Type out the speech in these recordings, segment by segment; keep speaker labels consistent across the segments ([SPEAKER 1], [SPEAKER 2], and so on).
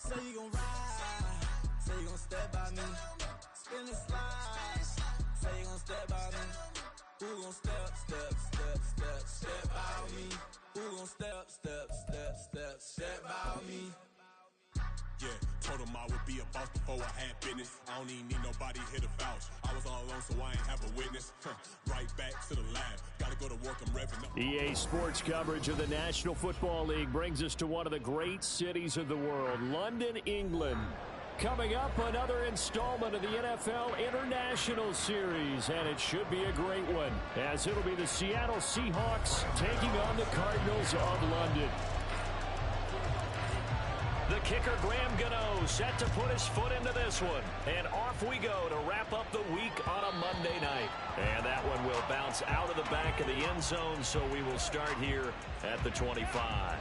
[SPEAKER 1] Say you gon' ride, say you gon' step by me. Spin the slide, say you gon' step by me. Who gon' step by me? Who gon' step by me?
[SPEAKER 2] Yeah, told him I would be a boss before I had business. I don't even need nobody here to vouch. I was all alone, so I ain't have a witness. Right back to the lab. Gotta go to work, I'm revving up.
[SPEAKER 3] EA Sports coverage of the National Football League brings us to one of the great cities of the world, London, England. Coming up, another installment of the NFL International Series, and it should be a great one, as it'll be the Seattle Seahawks taking on the Cardinals of London. The kicker, Graham Gano, set to put his foot into this one. And off we go to wrap up the week on a Monday night. And that one will bounce out of the back of the end zone, so we will start here at the 25.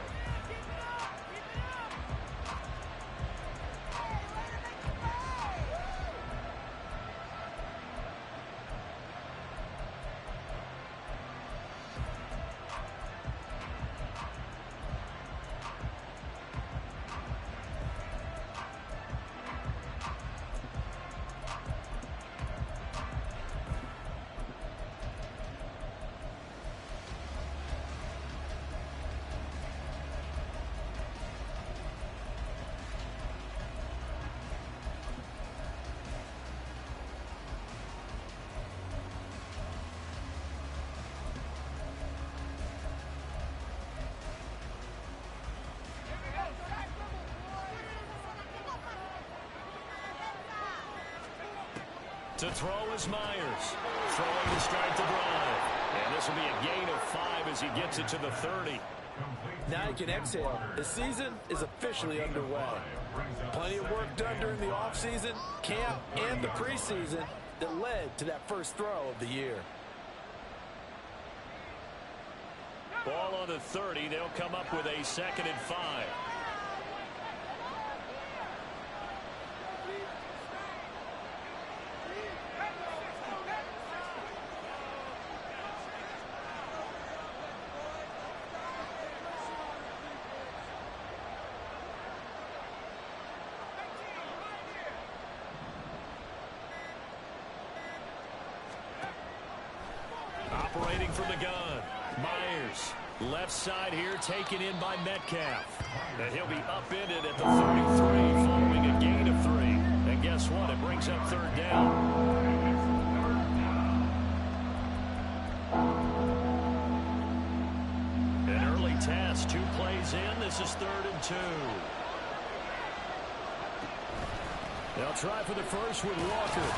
[SPEAKER 3] To throw is Myers. Throwing to start the drive. And this will be a gain of 5 as he gets it to the 30.
[SPEAKER 4] Now you can exhale. The season is officially underway. Plenty of work done during the offseason, camp, and the preseason that led to that first throw of the year.
[SPEAKER 3] Ball on the 30. They'll come up with a 2nd and 5. Operating from the gun, Myers. Left side here taken in by Metcalf. And he'll be upended at the 33 following a gain of 3. And guess what? It brings up 3rd down. An early test. 2 plays in. This is 3rd and 2. They'll try for the first with Walker.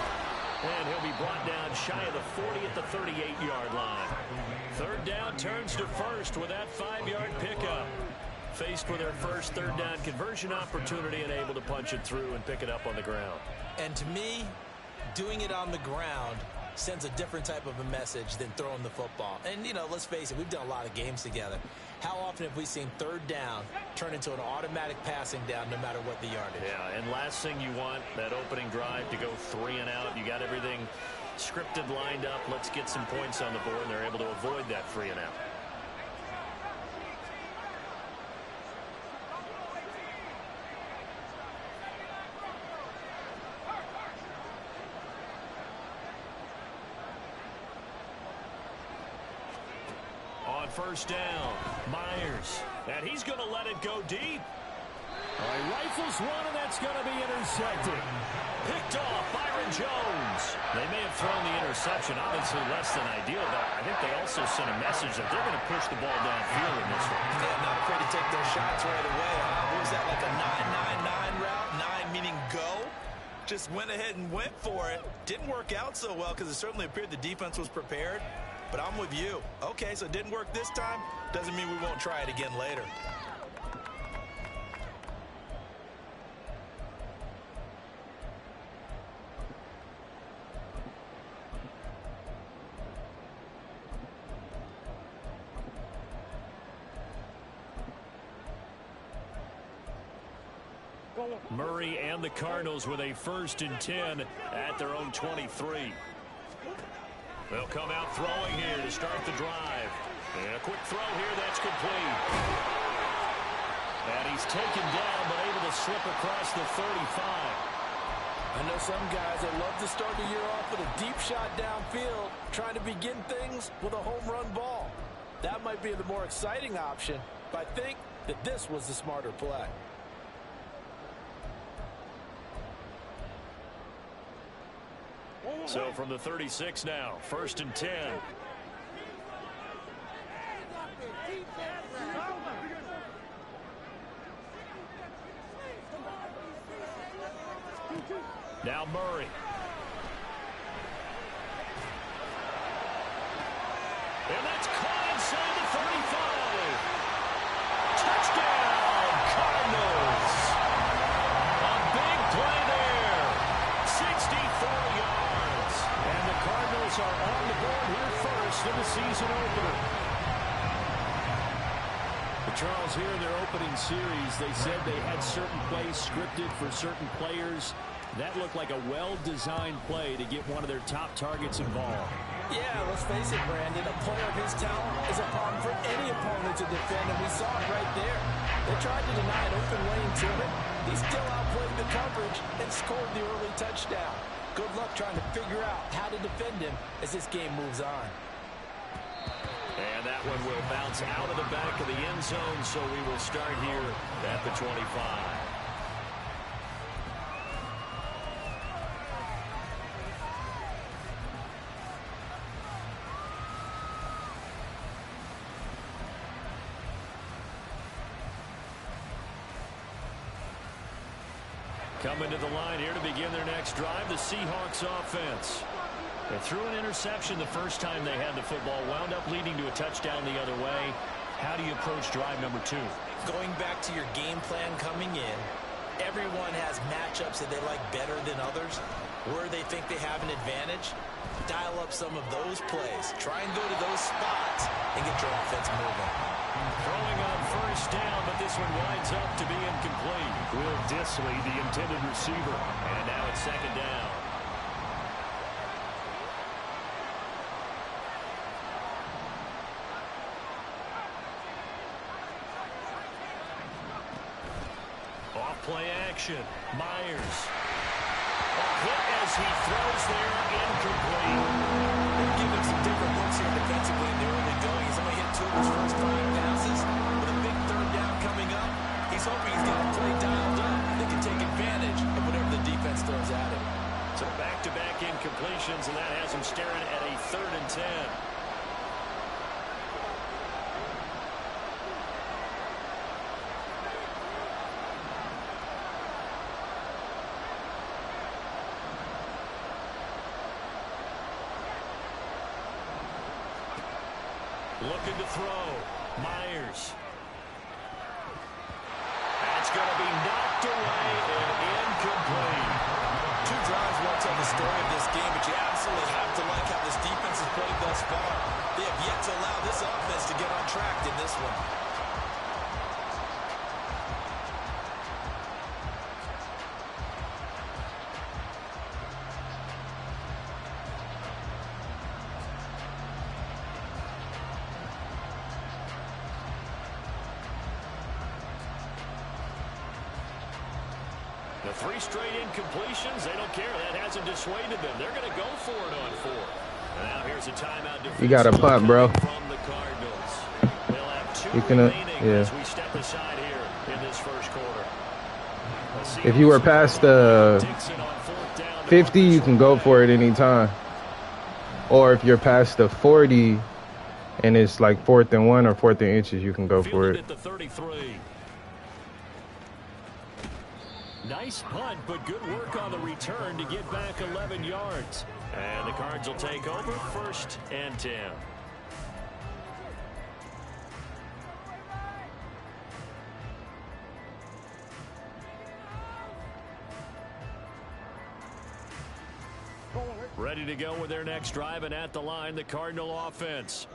[SPEAKER 3] And he'll be brought down shy of the 40 at the 38-yard line. 3rd down turns to 1st with that 5-yard pickup. Faced with their first 3rd down conversion opportunity and able to punch it through and pick it up on the ground.
[SPEAKER 5] And to me, doing it on the ground sends a different type of a message than throwing the football. And, you know, let's face it, we've done a lot of games together. How often have we seen 3rd down turn into an automatic passing down no matter what the yardage?
[SPEAKER 3] Yeah, and last thing you want, that opening drive to go 3 and out. You got everything scripted, lined up. Let's get some points on the board, and they're able to avoid that 3 and out. On 1st down, Myers. And he's going to let it go deep. Rifles one, and that's going to be intercepted. Picked off, Byron Jones. They may have thrown the interception, obviously less than ideal, but I think they also sent a message that they're going to push the ball downfield in this one.
[SPEAKER 5] Yeah, not afraid to take their shots right away. What was that, like a 9-9-9 route? 9 meaning go? Just went ahead and went for it. Didn't work out so well because it certainly appeared the defense was prepared. But I'm with you. Okay, so it didn't work this time. Doesn't mean we won't try it again later.
[SPEAKER 3] Murray and the Cardinals with a 1st and 10 at their own 23. They'll come out throwing here to start the drive. And a quick throw here that's complete. And he's taken down, but able to slip across the 35.
[SPEAKER 4] I know some guys that love to start the year off with a deep shot downfield, trying to begin things with a home run ball. That might be the more exciting option, but I think that this was the smarter play.
[SPEAKER 3] So from the 36 now, 1st and 10. Now Murray. And that's caught inside the 35. Touchdown, Cardinals. A big play there. 64 yards. And the Cardinals are on the board here first in the season opener. Charles, here in their opening series, they said they had certain plays scripted for certain players. That looked like a well-designed play to get one of their top targets involved.
[SPEAKER 4] Yeah, let's face it, Brandon. A player of his talent is a problem for any opponent to defend, and we saw it right there. They tried to deny an open lane to him. He still outplayed the coverage and scored the early touchdown. Good luck trying to figure out how to defend him as this game moves on.
[SPEAKER 3] And that one will bounce out of the back of the end zone, so we will start here at the 25. Coming to the line here to begin their next drive, the Seahawks offense. They threw an interception the first time they had the football, wound up leading to a touchdown the other way. How do you approach drive number 2?
[SPEAKER 5] Going back to your game plan coming in, everyone has matchups that they like better than others. Where they think they have an advantage, dial up some of those plays. Try and go to those spots and get your offense moving.
[SPEAKER 3] Throwing on first down, but this one winds up to be incomplete. Will Disley, the intended receiver. And now it's 2nd down. Play action. Myers. A hit as he throws there, incomplete.
[SPEAKER 5] They're giving some different looks here defensively in the early going. He's only hit 2 of his first 5 passes. With a big 3rd down coming up, he's hoping he's got a play dialed up that can take advantage of whatever the defense throws at him.
[SPEAKER 3] So back-to-back incompletions, and that has him staring at a 3rd and 10. Looking to throw. Myers. That's going to be knocked away and incomplete.
[SPEAKER 5] 2 drives won't tell the story of this game, but you absolutely have to like how this defense has played thus far. They have yet to allow this offense to get on track in this one.
[SPEAKER 3] The 3 straight incompletions, they don't care. That hasn't dissuaded them. They're going to go for it on 4th. And now here's a timeout.
[SPEAKER 6] You got a punt, bro.
[SPEAKER 3] From the Cardinals. They'll have 2
[SPEAKER 6] you can,
[SPEAKER 3] remaining as we step aside here in this first quarter.
[SPEAKER 6] If you were past the 50, you can go for it anytime. Or if you're past the 40 and it's like 4th and 1 or 4th and inches, you can go for it.
[SPEAKER 3] At the 33. Nice punt, but good work on the return to get back 11 yards. And the Cards will take over 1st and 10. Ready to go with their next drive, and at the line, the Cardinal offense.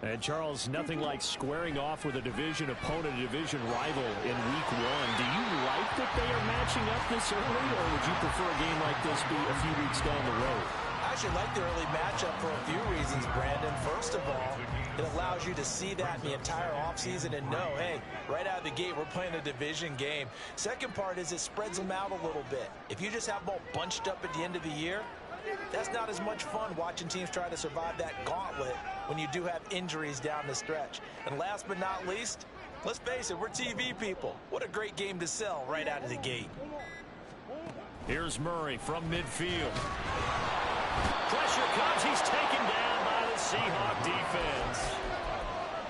[SPEAKER 3] And, Charles, nothing like squaring off with a division opponent, a division rival in Week 1. Do you like that they are matching up this early, or would you prefer a game like this be a few weeks down the road?
[SPEAKER 5] I
[SPEAKER 4] actually like the early matchup for a few reasons, Brandon. First of all, it allows you to see that in the entire offseason and know, hey, right out of the gate, we're playing a division game. Second part is it spreads them out a little bit. If you just have them all bunched up at the end of the year, that's not as much fun watching teams try to survive that gauntlet when you do have injuries down the stretch. And last but not least, let's face it, we're TV people. What a great game to sell right out of the gate.
[SPEAKER 3] Here's Murray from midfield. Pressure comes. He's taken down by the Seahawks defense.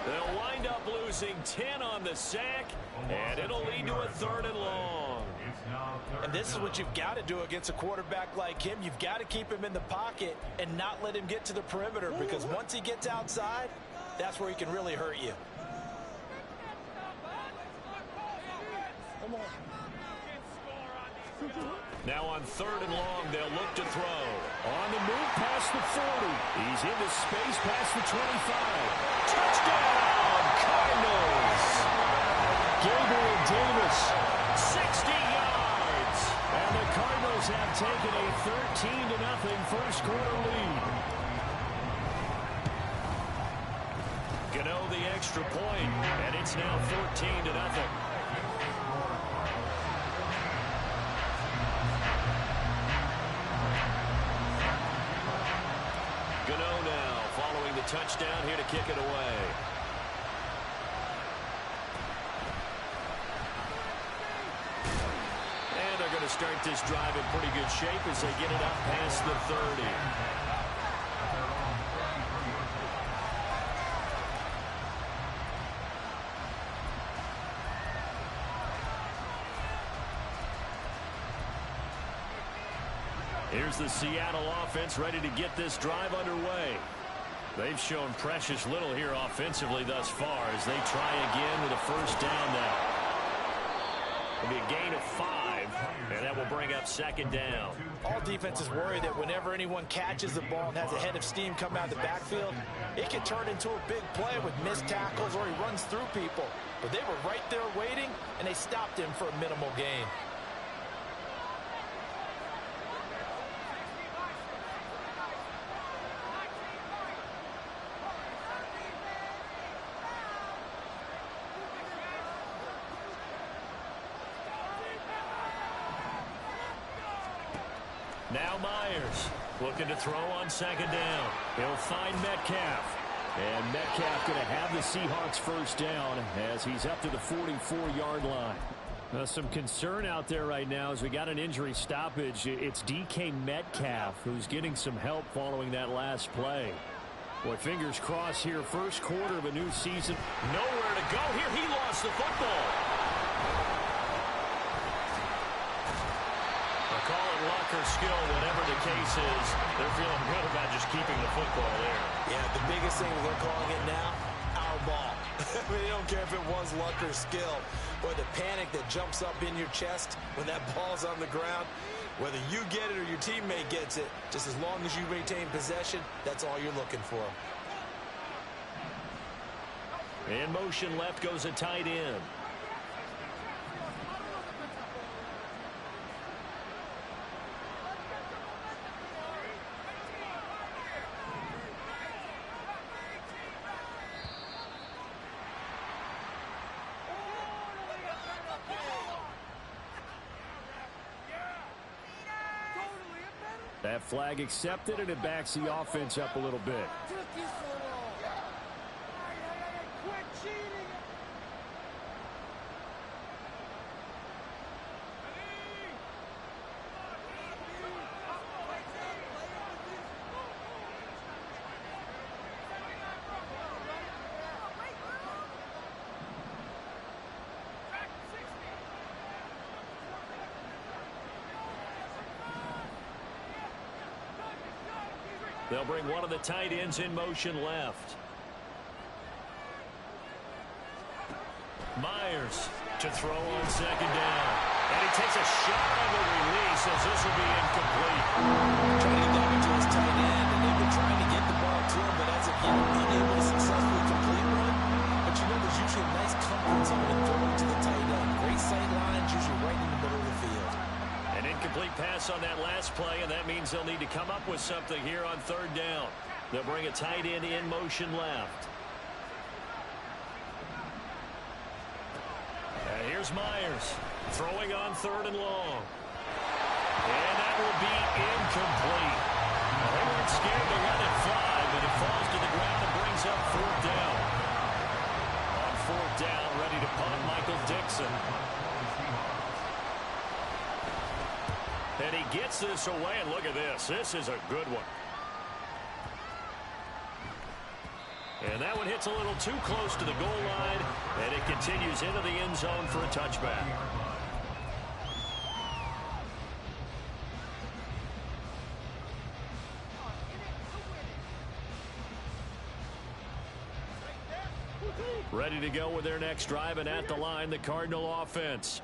[SPEAKER 3] They'll wind up losing 10 on the sack, and it'll lead to a 3rd and long.
[SPEAKER 4] And this is what you've got to do against a quarterback like him. You've got to keep him in the pocket and not let him get to the perimeter, because once he gets outside, that's where he can really hurt you.
[SPEAKER 3] Now on 3rd and long, they'll look to throw. On the move past the 40. He's into space past the 25. Touchdown, Cardinals! Gabriel Davis, 60 yards. And the Cardinals have taken a 13-0 first quarter lead. Gano the extra point, and it's now 14-0. Gano now following the touchdown here to kick it away. And they're going to start this drive in pretty good shape as they get it up past the 30. Here's the Seattle offense ready to get this drive underway. They've shown precious little here offensively thus far as they try again with a first down now. It'll be a gain of 5, and that will bring up 2nd down.
[SPEAKER 4] All defenses worry that whenever anyone catches the ball and has a head of steam come out of the backfield, it can turn into a big play with missed tackles or he runs through people. But they were right there waiting, and they stopped him for a minimal gain.
[SPEAKER 3] Now Myers looking to throw on 2nd down. He'll find Metcalf. And Metcalf going to have the Seahawks first down as he's up to the 44-yard line. Some concern out there right now as we got an injury stoppage. It's DK Metcalf who's getting some help following that last play. Boy, fingers crossed here. First quarter of a new season. Nowhere to go here. He lost the football. Call it luck or skill, whatever the case is. They're feeling good about just keeping the football there.
[SPEAKER 4] Yeah, the biggest thing they're calling it now, our ball. I mean, they don't care if it was luck or skill. Or the panic that jumps up in your chest when that ball's on the ground. Whether you get it or your teammate gets it, just as long as you maintain possession, that's all you're looking for.
[SPEAKER 3] In motion left goes a tight end. That flag accepted, and it backs the offense up a little bit. They'll bring one of the tight ends in motion left. Myers to throw on 2nd down. And he takes a shot on the release as this will be incomplete.
[SPEAKER 4] Trying to get that into his tight end, and they've been trying to get the ball to him, but as of yet, unable to successfully complete one. But you know, there's usually a nice comfort zone in throwing to the tight end. Great sight lines, usually right in the middle of the field.
[SPEAKER 3] An incomplete Incomplete pass on that last play, and that means they'll need to come up with something here on third down. They'll bring a tight end in motion left. And here's Myers throwing on third and long. And that will be incomplete. They weren't scared to let it fly, but it falls to the ground and brings up fourth down. On fourth down, ready to punt, Michael Dixon. And he gets this away, and look at this. This is a good one. And that one hits a little too close to the goal line, and it continues into the end zone for a touchback. Ready to go with their next drive, and at the line, the Cardinal offense.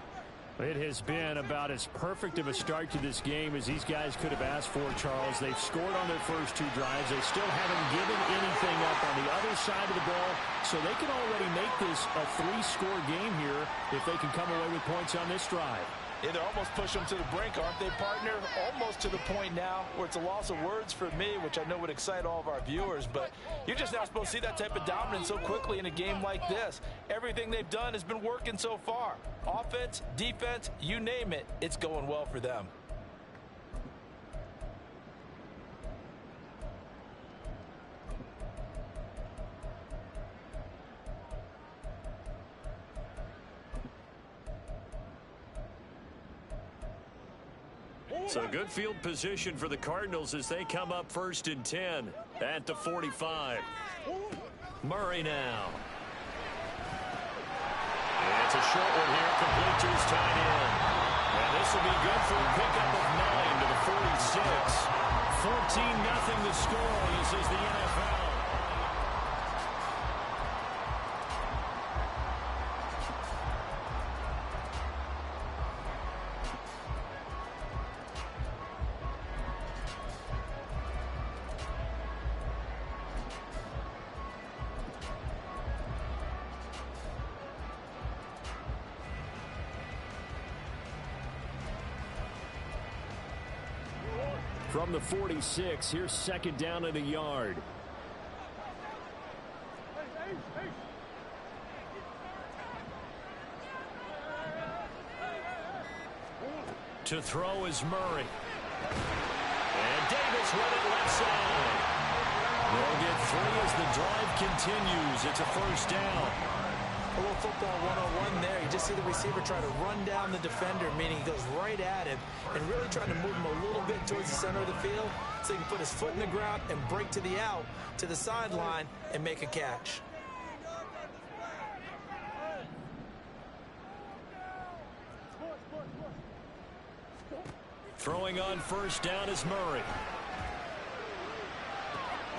[SPEAKER 7] It has been about as perfect of a start to this game as these guys could have asked for, Charles. They've scored on their first two drives. They still haven't given anything up on the other side of the ball, so they can already make this a three-score game here if they can come away with points on this drive.
[SPEAKER 5] Yeah, they're almost pushing them to the brink, aren't they, partner? Almost to the point now where it's a loss of words for me, which I know would excite all of our viewers, but you're just not supposed to see that type of dominance so quickly in a game like this. Everything they've done has been working so far. Offense, defense, you name it, it's going well for them.
[SPEAKER 3] So good field position for the Cardinals as they come up 1st and 10 at the 45. Murray now. And it's a short one here, complete to his tight end. And this will be good for a pickup of 9 to the 46. 14-0 the score. This is the NFL. From the 46, here's 2nd down and a yard. To throw is Murray. And Davis with it left side. They'll get 3 as the drive continues. It's a 1st down.
[SPEAKER 4] A little football 101 there. You just see the receiver try to run down the defender, meaning he goes right at him and really trying to move him a little bit towards the center of the field so he can put his foot in the ground and break to the out, to the sideline, and make a catch.
[SPEAKER 3] Throwing on 1st down is Murray.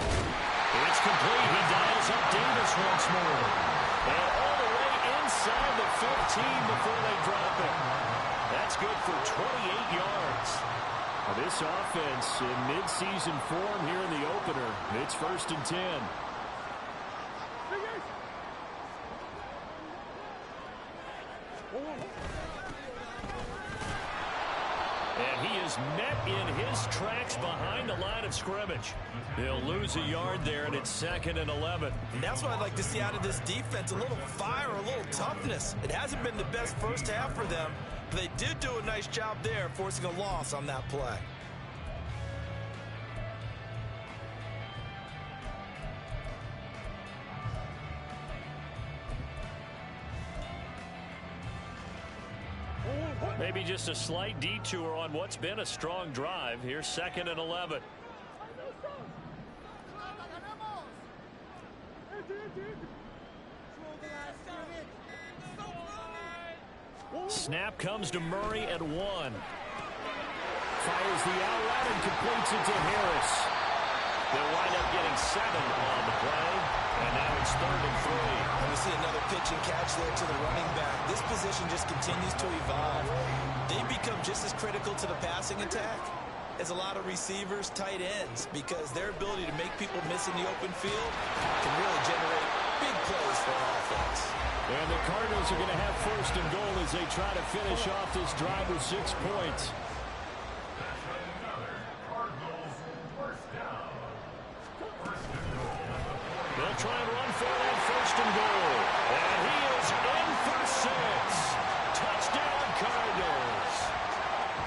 [SPEAKER 3] It's complete. He dials up Davis once more. And all the way inside the 15 before they drop it. That's good for 28 yards.
[SPEAKER 7] Now this offense in mid-season form here in the opener. It's 1st and 10.
[SPEAKER 3] And he is met in his tracks behind the line of scrimmage. They'll lose a yard there, and it's 2nd and 11.
[SPEAKER 4] And that's what I'd like to see out of this defense, a little fire, a little toughness. It hasn't been the best first half for them, but they did do a nice job there, forcing a loss on that play.
[SPEAKER 3] Maybe just a slight detour on what's been a strong drive. Here's 2nd and 11. Snap comes to Murray at 1.
[SPEAKER 7] Fires the out route and completes it to Harris.
[SPEAKER 3] They'll wind up getting 7 on the play. And now it's 3rd and 3.
[SPEAKER 4] And we see another pitch and catch there to the running back. This position just continues to evolve. They become just as critical to the passing attack as a lot of receivers, tight ends, because their ability to make people miss in the open field can really generate big plays for our offense.
[SPEAKER 7] And the Cardinals are going to have 1st and goal as they try to finish off this drive with 6 points.
[SPEAKER 3] They'll try and run for that first and goal. And he is in for 6. Touchdown, Cardinals.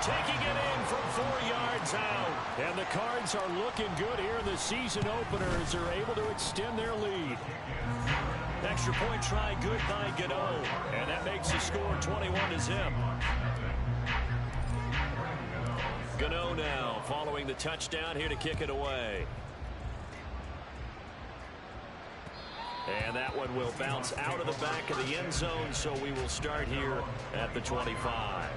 [SPEAKER 3] Taking it in from 4 yards out. And the Cards are looking good here in the season opener as they're able to extend their lead. Extra point try good by Gano. And that makes the score 21-0. Gano now following the touchdown here to kick it away. And that one will bounce out of the back of the end zone, so we will start here at the 25.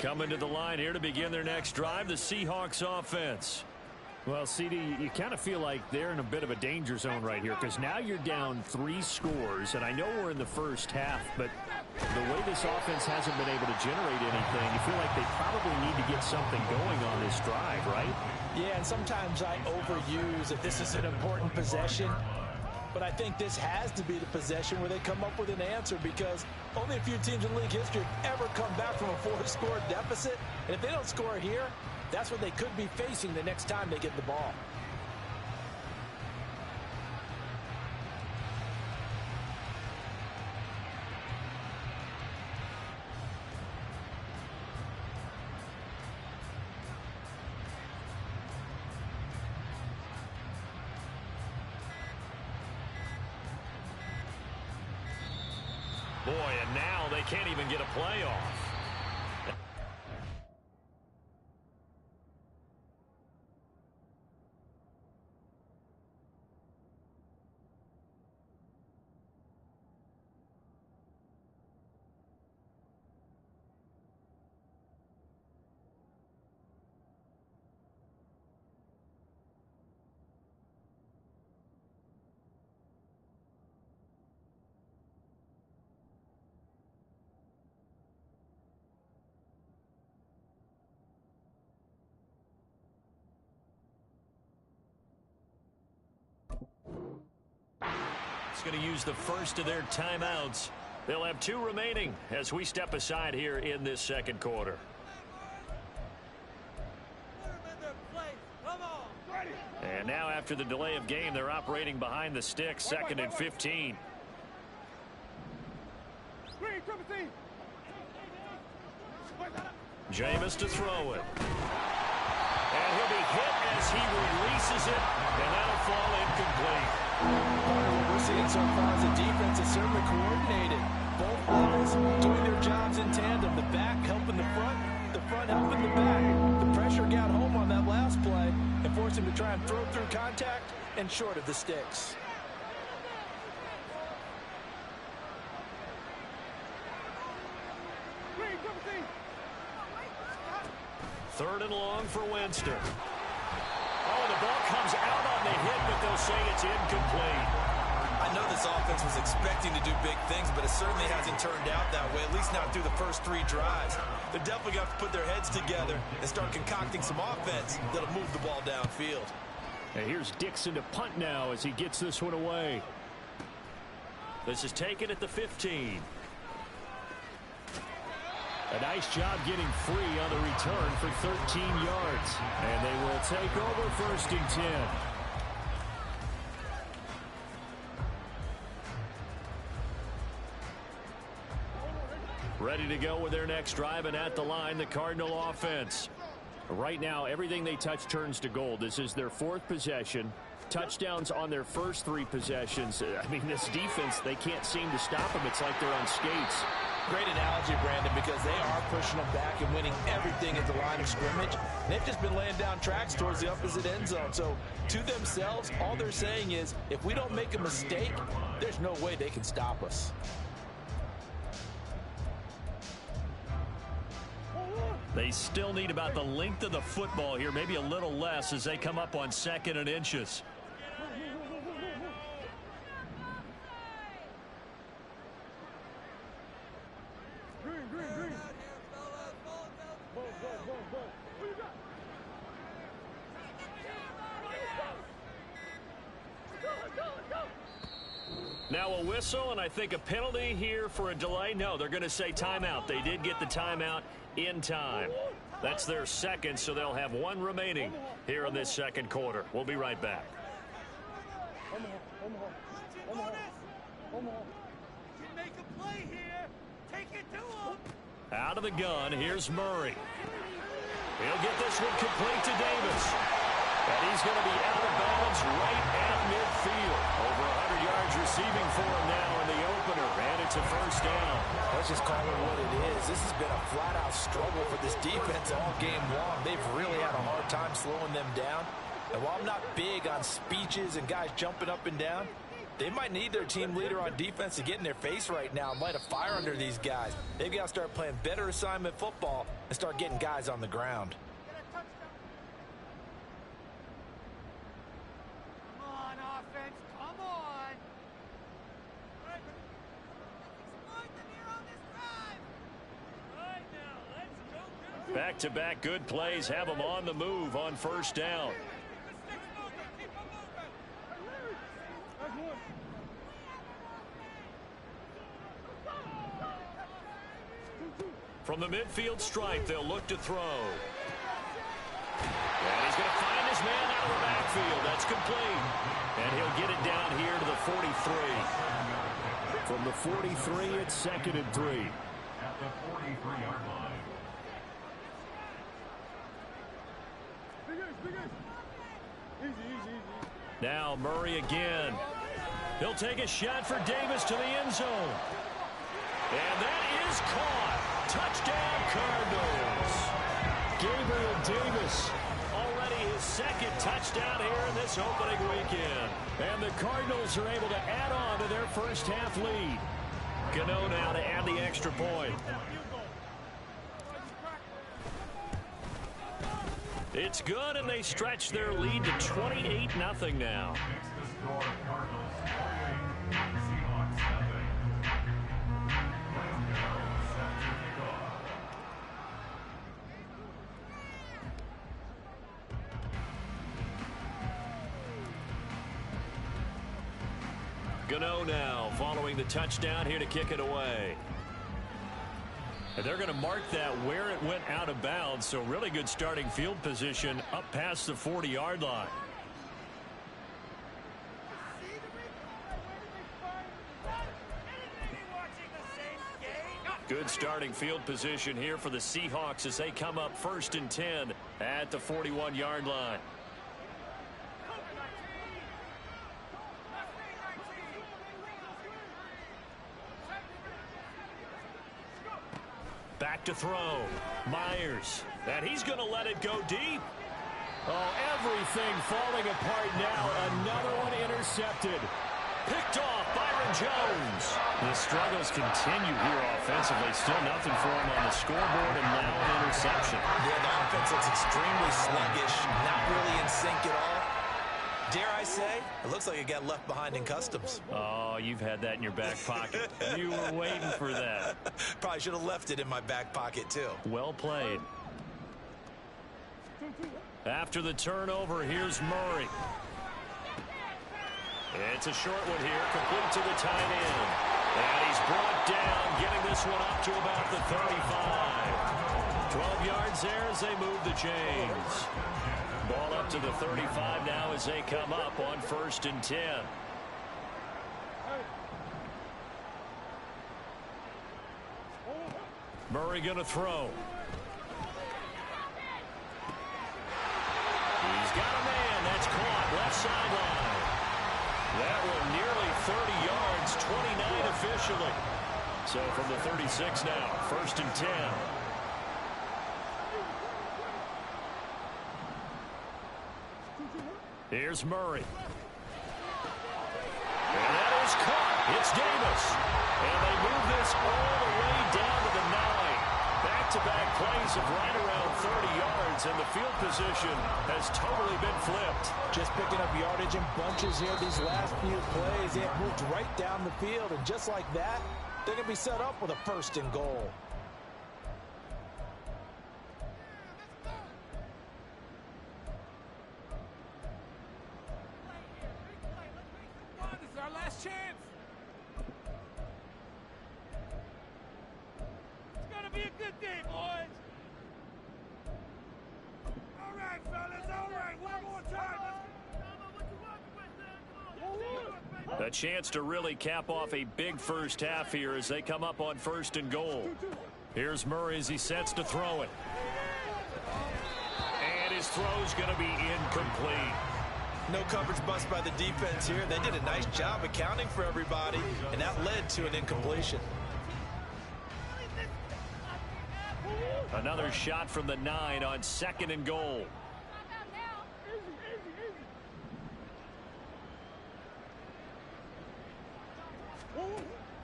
[SPEAKER 3] Coming to the line here to begin their next drive, the Seahawks offense.
[SPEAKER 7] Well, CD, you kind of feel like they're in a bit of a danger zone right here because now you're down 3 scores, and I know we're in the first half, but the way this offense hasn't been able to generate anything, you feel like they probably need to get something going on this drive, right?
[SPEAKER 4] Yeah, and sometimes I overuse that this is an important possession. But I think this has to be the possession where they come up with an answer because only a few teams in league history have ever come back from a 4-score deficit. And if they don't score here, that's what they could be facing the next time they get the ball.
[SPEAKER 3] Boy, and now they can't even get a play off. Going to use the first of their timeouts. They'll have 2 remaining as we step aside here in this second quarter. And now after the delay of game, they're operating behind the sticks, 2nd and 15. Jameis to throw it. And he'll be hit as he releases it, and that'll fall incomplete.
[SPEAKER 4] What we're seeing so far is the defense is certainly coordinated. Both levels doing their jobs in tandem. The back helping the front helping the back. The pressure got home on that last play and forced him to try and throw through contact and short of the sticks.
[SPEAKER 3] Third and long for Winston. Oh, the ball comes out on the hit, but they'll say it's incomplete.
[SPEAKER 5] I know this offense was expecting to do big things, but it certainly hasn't turned out that way, at least not through the first 3 drives. They're definitely going to have to put their heads together and start concocting some offense that'll move the ball downfield.
[SPEAKER 7] And here's Dixon to punt now as he gets this one away.
[SPEAKER 3] This is taken at the 15.
[SPEAKER 7] A nice job getting free on the return for 13 yards. And they will take over 1st and 10. Ready to go with their next drive, and at the line, the Cardinal offense. Right now, everything they touch turns to gold. This is their 4th possession. Touchdowns on their first 3 possessions. I mean, this defense, they can't seem to stop them. It's like they're on skates.
[SPEAKER 4] Great analogy, Brandon, because they are pushing them back and winning everything at the line of scrimmage. They've just been laying down tracks towards the opposite end zone. So to themselves, all they're saying is, if we don't make a mistake, there's no way they can stop us.
[SPEAKER 3] They still need about the length of the football here, maybe a little less as they come up on 2nd and inches. Now a whistle, and I think a penalty here for a delay. No, they're going to say timeout. They did get the timeout in time. That's their second, so they'll have one remaining here in this second quarter. We'll be right back.
[SPEAKER 8] Make a play here. Take it to him.
[SPEAKER 3] Out of the gun, here's Murray. He'll get this one complete to Davis. And he's going to be out of bounds right at midfield. Over 100 yards receiving for him now in the opener. And it's a first down.
[SPEAKER 4] Let's just call it what it is. This has been a flat-out struggle for this defense all game long. They've really had a hard time slowing them down. And while I'm not big on speeches and guys jumping up and down, they might need their team leader on defense to get in their face right now and light a fire under these guys. They've got to start playing better assignment football and start getting guys on the ground.
[SPEAKER 8] Come on, offense. Come on.
[SPEAKER 3] Back-to-back good plays have them on the move on first down. From the midfield stripe, they'll look to throw. And he's going to find his man out of the backfield. That's complete. And he'll get it down here to the 43.
[SPEAKER 7] From the 43, it's 2nd and 3.
[SPEAKER 2] At the 43-yard line.
[SPEAKER 3] Now Murray again. He'll take a shot for Davis to the end zone. And that is caught. Touchdown, Cardinals. Gabriel Davis, already his second touchdown here in this opening weekend.
[SPEAKER 7] And the Cardinals are able to add on to their first half lead.
[SPEAKER 3] Gano now to add the extra point. It's good, and they stretch their lead to 28-0 now. Gano now following the touchdown here to kick it away. And they're going to mark that where it went out of bounds, so really good starting field position up past the 40-yard line. Good starting field position here for the Seahawks as they come up 1st and 10 at the 41-yard line. Back to throw. Myers. And he's going to let it go deep.
[SPEAKER 7] Oh, everything falling apart now. Another one intercepted.
[SPEAKER 3] Picked off Byron Jones. The struggles continue here offensively. Still nothing for him on the scoreboard, and now an interception.
[SPEAKER 5] Yeah, the offense looks extremely sluggish. Not really in sync at all. Dare I say, it looks like it got left behind in customs.
[SPEAKER 3] Oh, you've had that in your back pocket. You were waiting for that.
[SPEAKER 5] Probably should have left it in my back pocket, too.
[SPEAKER 3] Well played. After the turnover, here's Murray. It's a short one here, complete to the tight end. And he's brought down, getting this one up to about the 35. 12 yards there as they move the chains. Ball up to the 35 now as they come up on 1st and 10. Murray going to throw. He's got a man. That's caught. Left sideline. That one nearly 30 yards, 29 officially. So from the 36 now, 1st and 10. Here's Murray. And that is caught. It's Davis. And they move this all the way down to the 9. Back-to-back plays of right around 30 yards, and the field position has totally been flipped.
[SPEAKER 4] Just picking up yardage in bunches here these last few plays. They have moved right down the field, and just like that, they're going to be set up with a 1st and goal.
[SPEAKER 8] good day, boys. All right, fellas, all right. One more time.
[SPEAKER 3] A chance to really cap off a big first half here as they come up on 1st and goal. Here's Murray as he sets to throw it. And his throw's going to be incomplete.
[SPEAKER 5] No coverage bust by the defense here. They did a nice job accounting for everybody, and that led to an incompletion.
[SPEAKER 3] Another shot from the 9 on 2nd and goal.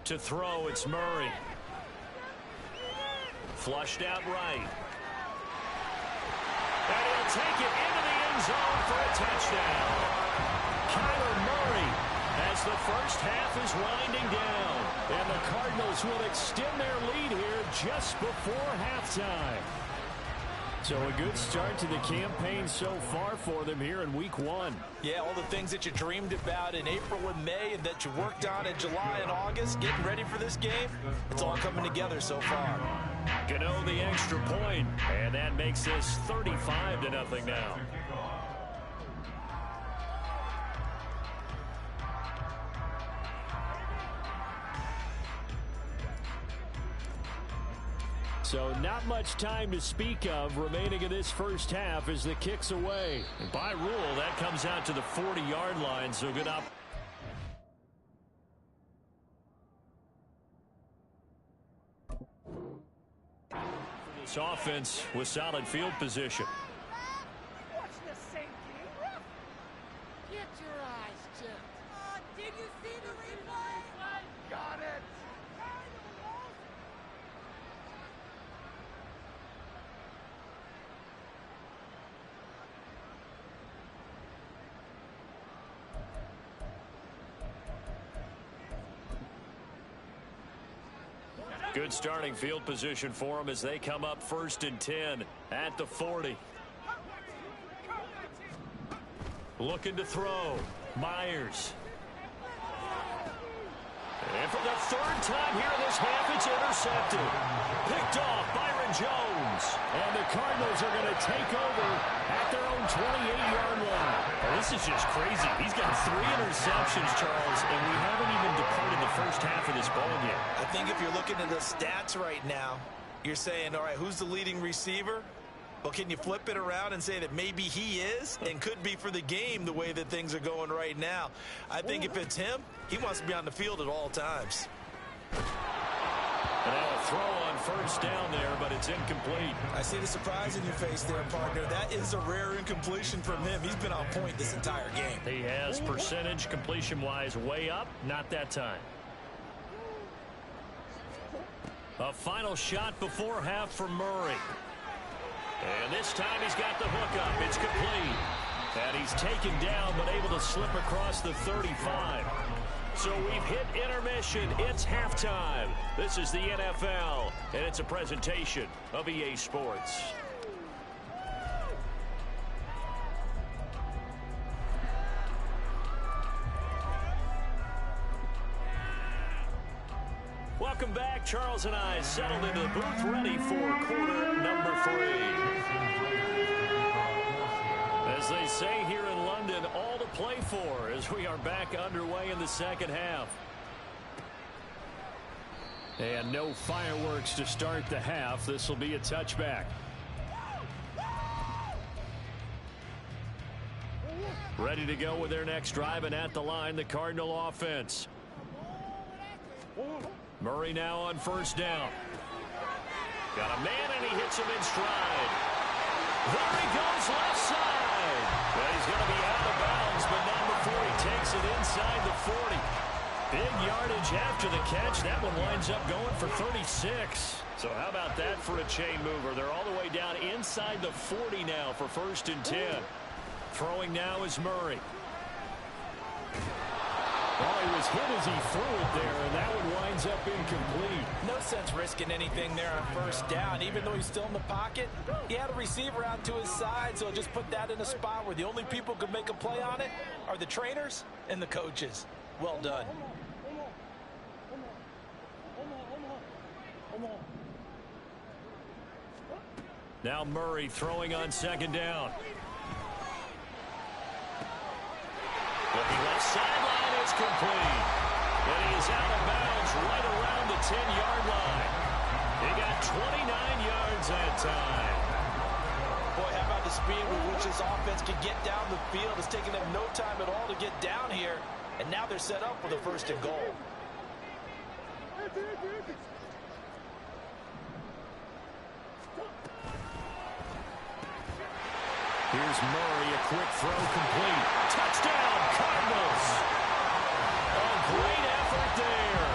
[SPEAKER 3] To throw, it's Murray. Flushed out right. And he'll take it into the end zone for a touchdown. Kyler Murray, as the first half is winding down. And the Cardinals will extend their lead here just before halftime. So a good start to the campaign so far for them here in week 1.
[SPEAKER 5] Yeah, all the things that you dreamed about in April and May and that you worked on in July and August, getting ready for this game, it's all coming together so far.
[SPEAKER 3] Gano the extra point, and that makes this 35-0 now. So not much time to speak of remaining in this first half as the kick's away. And by rule, that comes out to the 40-yard line, so good up. This offense with solid field position.
[SPEAKER 8] Watch the same game, ref. Get your eyes checked. Did you see the replay? Got it.
[SPEAKER 3] Good starting field position for them as they come up 1st and 10 at the 40. Looking to throw. Myers. And for the 3rd time here in this half, it's intercepted. Picked off Byron Jones. And the Cardinals are going to take over at their own 28-yard line. Oh, this is just crazy. He's got 3 interceptions, Charles, and we haven't even departed the first half of this ball yet.
[SPEAKER 5] I think if you're looking at the stats right now, you're saying, all right, who's the leading receiver? Well, can you flip it around and say that maybe he is and could be for the game the way that things are going right now? I think if it's him, he wants to be on the field at all times.
[SPEAKER 3] And now a throw on 1st down there, but it's incomplete.
[SPEAKER 5] I see the surprise in your face there, partner. That is a rare incompletion from him. He's been on point this entire game.
[SPEAKER 3] He has percentage completion-wise way up. Not that time. A final shot before half from Murray. And this time he's got the hook up. It's complete. And he's taken down but able to slip across the 35. So we've hit intermission. It's halftime. This is the NFL, and it's a presentation of EA Sports. Welcome back. Charles and I settled into the booth ready for quarter number 3. As they say here in London, all to play for as we are back underway in the second half. And no fireworks to start the half. This will be a touchback. Ready to go with their next drive, and at the line, the Cardinal offense. Murray now on 1st down. Got a man, and he hits him in stride. There he goes, left side. Well, he's going to be out of bounds, but not before he takes it inside the 40. Big yardage after the catch. That one winds up going for 36. So how about that for a chain mover? They're all the way down inside the 40 now for 1st and 10. Throwing now is Murray.
[SPEAKER 7] Well, he was hit as he threw it there, and that one winds up incomplete.
[SPEAKER 5] No sense risking anything there on 1st down. Even though he's still in the pocket, he had a receiver out to his side, so just put that in a spot where the only people who could make a play on it are the trainers and the coaches. Well done.
[SPEAKER 3] Now Murray throwing on second down. Looking left sideline, it's complete. And he is out of bounds right around the 10-yard line. He got 29 yards that time.
[SPEAKER 5] Boy, how about the speed with which this offense can get down the field? It's taking them no time at all to get down here. And now they're set up with a first and goal.
[SPEAKER 3] Here's Murray, a quick throw complete. Touchdown, Cardinals. A great effort there.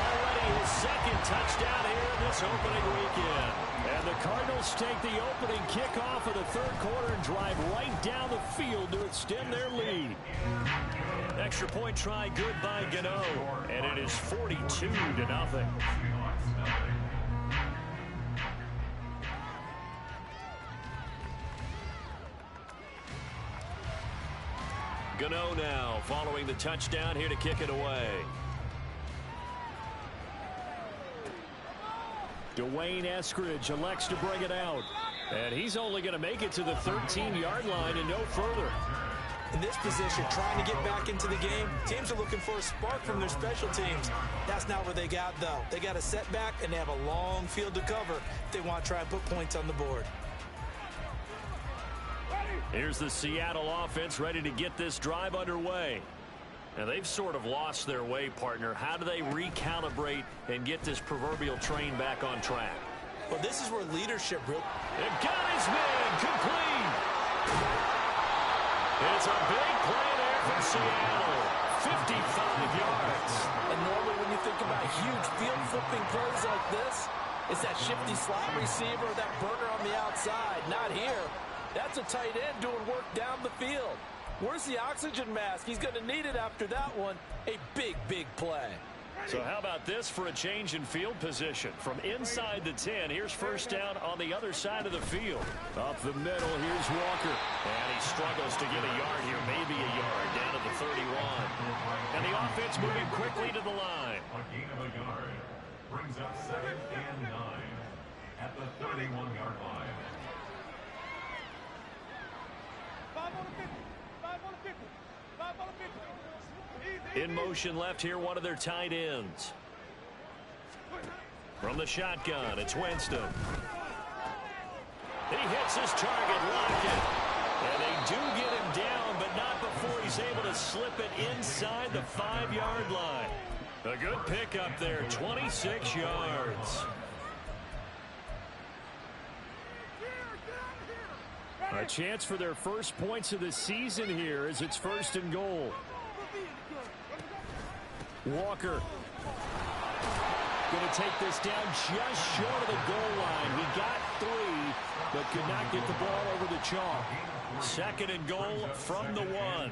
[SPEAKER 3] Already his second touchdown here in this opening weekend. And the Cardinals take the opening kickoff of the third quarter and drive right down the field to extend their lead. Extra point try good by Gano. And it is 42-0. Gano now following the touchdown here to kick it away. Dwayne Eskridge elects to bring it out. And he's only going to make it to the 13-yard line and no further.
[SPEAKER 5] In this position, trying to get back into the game, teams are looking for a spark from their special teams. That's not what they got, though. They got a setback, and they have a long field to cover if they want to try and put points on the board.
[SPEAKER 3] Here's the Seattle offense ready to get this drive underway. Now, they've sort of lost their way, partner. How do they recalibrate and get this proverbial train back on track?
[SPEAKER 5] Well, this is where leadership really...
[SPEAKER 3] It got his man complete. It's a big play there from Seattle. 55 yards.
[SPEAKER 4] And normally when you think about huge field-flipping plays like this, it's that shifty slot receiver, that burner on the outside. Not here. That's a tight end doing work down the field. Where's the oxygen mask? He's going to need it after that one. A big, big play.
[SPEAKER 3] So how about this for a change in field position? From inside the 10, here's first down on the other side of the field. Up the middle, here's Walker. And he struggles to get a yard here, maybe a yard, down to the 31. And the offense moving quickly to the line.
[SPEAKER 2] A gain of a yard brings up 2nd and 9 at the 31-yard line.
[SPEAKER 8] 5 on the 50. 5 on the 50. 5 on the 50.
[SPEAKER 3] In motion left here, one of their tight ends. From the shotgun, it's Winston. He hits his target, Lockett. And they do get him down, but not before he's able to slip it inside the 5-yard line. A good pickup there, 26 yards. A chance for their first points of the season here as it's 1st and goal. Walker going to take this down just short of the goal line. He got 3, but could not get the ball over the chalk. 2nd and goal from the 1.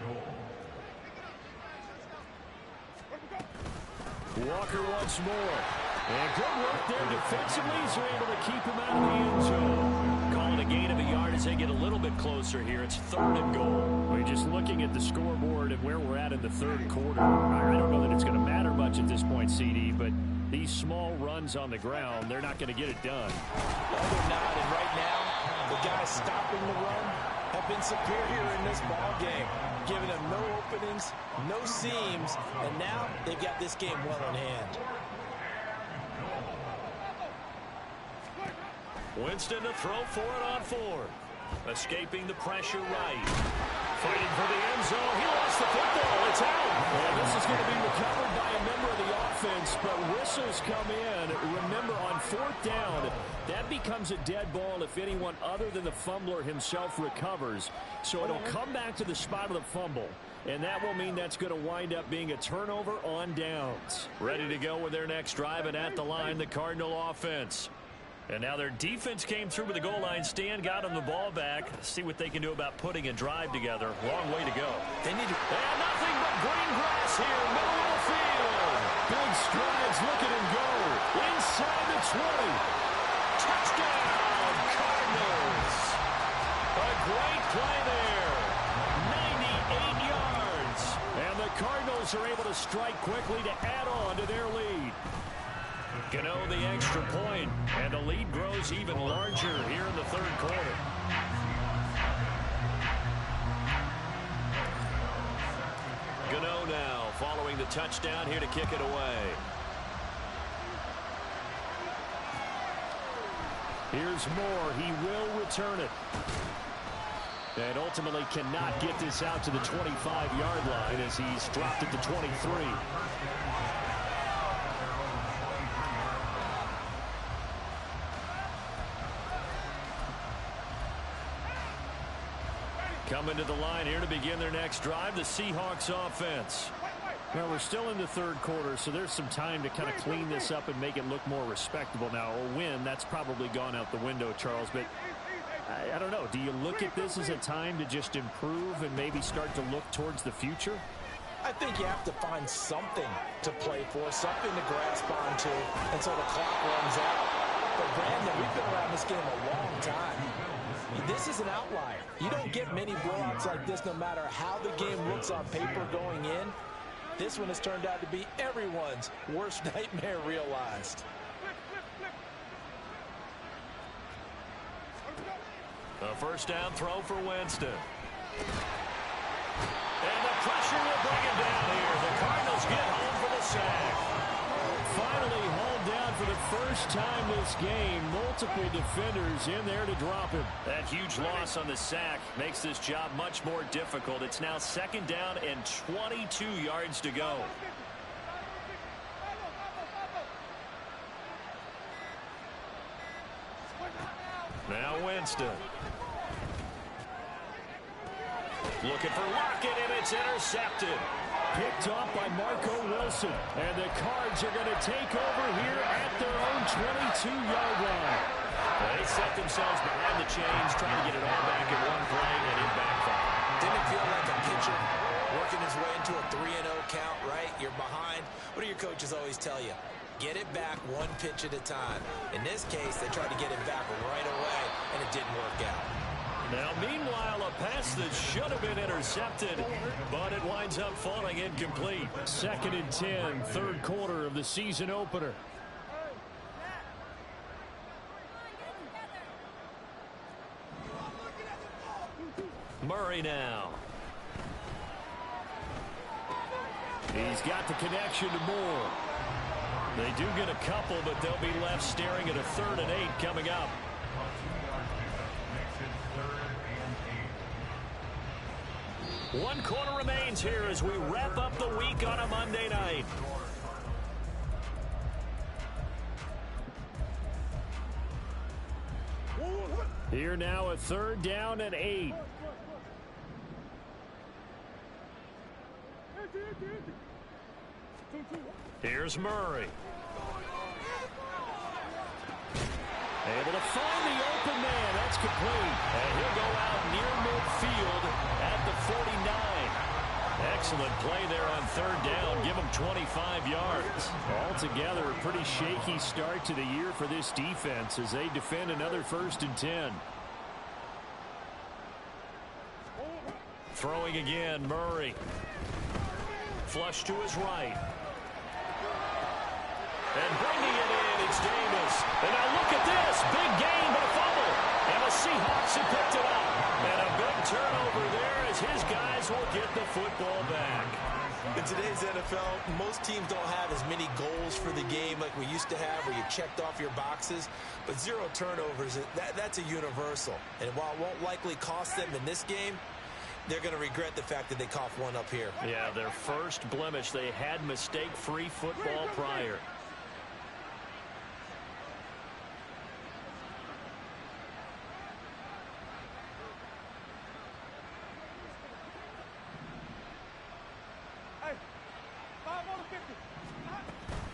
[SPEAKER 3] Walker once more. And good work there defensively as they're able to keep him out of the end zone. Calling a gain of a yard as they get a little bit closer here. It's 3rd and goal. We're just looking at the scoreboard and where we're at in the 3rd quarter. I don't know that it's going to matter much at this point, CD, but these small runs on the ground, they're not going to get it done.
[SPEAKER 5] No, they're not. And right now, the guys stopping the run have been superior in this ball game, giving them no openings, no seams, and now they've got this game well in hand.
[SPEAKER 3] Winston to throw for it on 4. Escaping the pressure right. Fighting for the end zone. He lost the football. It's out. And this is going to be recovered by a member of the offense, but whistles come in. Remember, on 4th down, that becomes a dead ball if anyone other than the fumbler himself recovers. So it'll come back to the spot of the fumble. And that will mean that's going to wind up being a turnover on downs. Ready to go with their next drive, and at the line, the Cardinal offense. And now their defense came through with the goal line stand, got them the ball back. See what they can do about putting a drive together. Long way to go.
[SPEAKER 5] They need to...
[SPEAKER 3] And nothing but green grass here, middle of the field. Big strides, look at him go. Inside the 20. Touchdown, Cardinals. A great play there. 98 yards. And the Cardinals are able to strike quickly to add on to their lead. Gano the extra point, and the lead grows even larger here in the third quarter. Gano now following the touchdown here to kick it away.
[SPEAKER 7] Here's Moore. He will return it. And ultimately cannot get this out to the 25-yard line as he's dropped it to 23. Coming to the line here to begin their next drive, the Seahawks offense. Well, we're still in the third quarter, so there's some time to kind of clean this up and make it look more respectable. Now, a win, that's probably gone out the window, Charles, but I don't know. Do you look at this as a time to just improve and maybe start to look towards the future?
[SPEAKER 4] I think you have to find something to play for, something to grasp onto until the clock runs out. But, Brandon, we've been around this game a long time. This is an outlier. You don't get many blowouts like this no matter how the game looks on paper going in. This one has turned out to be everyone's worst nightmare realized.
[SPEAKER 3] A first down throw for Winston. And the pressure will bring him down here. The Cardinals get home for the sack. Finally hauled down for the first time this game. Multiple defenders in there to drop him. That huge loss on the sack makes this job much more difficult. It's now second down and 22 yards to go. Now Winston. Looking for Lockett, and it's intercepted.
[SPEAKER 7] Picked off by Marco Wilson. And the Cards are going to take over here at their own 22-yard line.
[SPEAKER 3] They set themselves behind the chains, trying to get it all back in one play, and it backfired.
[SPEAKER 5] Didn't feel like a pitcher working his way into a 3-0 count, right? You're behind. What do your coaches always tell you? Get it back one pitch at a time. In this case, they tried to get it back right away, and it didn't work out.
[SPEAKER 3] Now, meanwhile, a pass that should have been intercepted, but it winds up falling incomplete.
[SPEAKER 7] 2nd and 10, third quarter of the season opener.
[SPEAKER 3] Murray now.
[SPEAKER 7] He's got the connection to Moore.
[SPEAKER 3] They do get a couple, but they'll be left staring at a 3rd and 8 coming up. One quarter remains here as we wrap up the week on a Monday night.
[SPEAKER 7] Here now a 3rd down and 8.
[SPEAKER 3] Here's Murray. Able to find the open man. That's complete. And he'll go out near midfield at the 49. Excellent play there on 3rd down. Give him 25 yards.
[SPEAKER 7] Altogether, a pretty shaky start to the year for this defense as they defend another 1st and 10.
[SPEAKER 3] Throwing again, Murray. Flush to his right. And bringing it in, it's Davis. And now look at this. Big gain, but a fumble. And the Seahawks have picked it up. And a big turnover there as his guys will get the football back.
[SPEAKER 5] In today's NFL, most teams don't have as many goals for the game like we used to have where you checked off your boxes. But 0 turnovers, that's a universal. And while it won't likely cost them in this game, they're going to regret the fact that they coughed one up here.
[SPEAKER 3] Yeah, their first blemish. They had mistake-free football prior.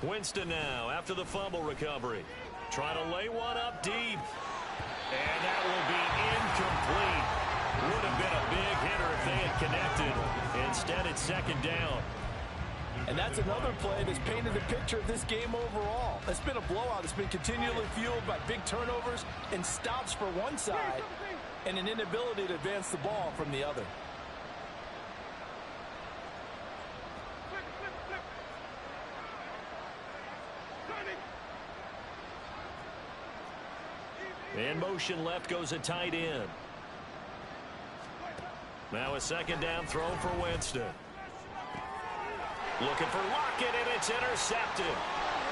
[SPEAKER 3] Winston now after the fumble recovery. Trying to lay one up deep. And that will be incomplete. Would have been a big hitter if they had connected. Instead, it's 2nd down.
[SPEAKER 4] And that's another play that's painted a picture of this game overall. It's been a blowout. It's been continually fueled by big turnovers and stops for one side and an inability to advance the ball from the other.
[SPEAKER 3] In motion left goes a tight end. Now a second down throw for Winston. Looking for Lockett, and it's intercepted.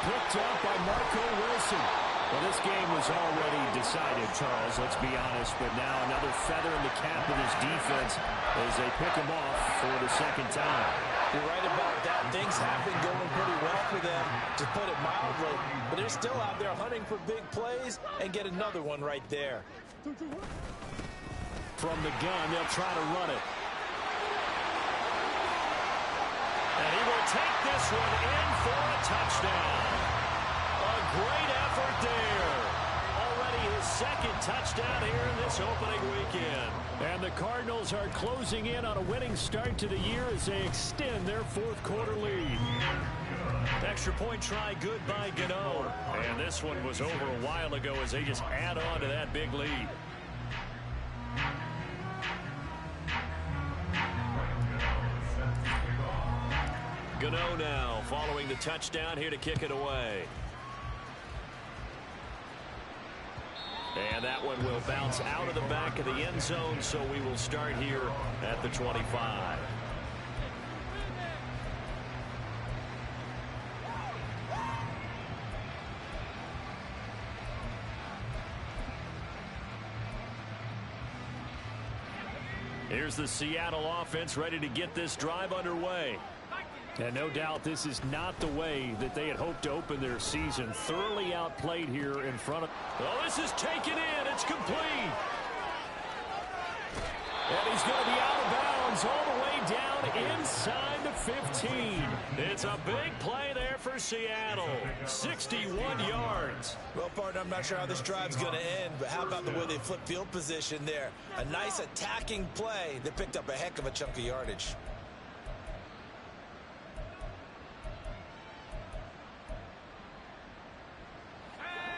[SPEAKER 7] Picked up by Marco Wilson. Well, this game was already decided, Charles, let's be honest. But now another feather in the cap of this defense as they pick him off for the second time.
[SPEAKER 4] You're right about that. Things have been going pretty well for them, to put it mildly. But they're still out there hunting for big plays and get another one right there.
[SPEAKER 7] From the gun, they'll try to run it.
[SPEAKER 3] And he will take this one in for a touchdown. A great effort there. Already his second touchdown here in this opening weekend.
[SPEAKER 7] And the Cardinals are closing in on a winning start to the year as they extend their fourth quarter lead.
[SPEAKER 3] Extra point try good by Gano. And this one was over a while ago as they just add on to that big lead. Gano now following the touchdown here to kick it away. And that one will bounce out of the back of the end zone, so we will start here at the 25. Here's the Seattle offense ready to get this drive underway.
[SPEAKER 7] And no doubt this is not the way that they had hoped to open their season. Thoroughly outplayed here in front of...
[SPEAKER 3] Oh, this is taken in. It's complete.
[SPEAKER 7] And he's going to be out of bounds all the way down inside the 15.
[SPEAKER 3] It's a big play there for Seattle. 61 yards.
[SPEAKER 4] Well, partner, I'm not sure how this drive's going to end, but how about the way they flip field position there? A nice attacking play that picked up a heck of a chunk of yardage.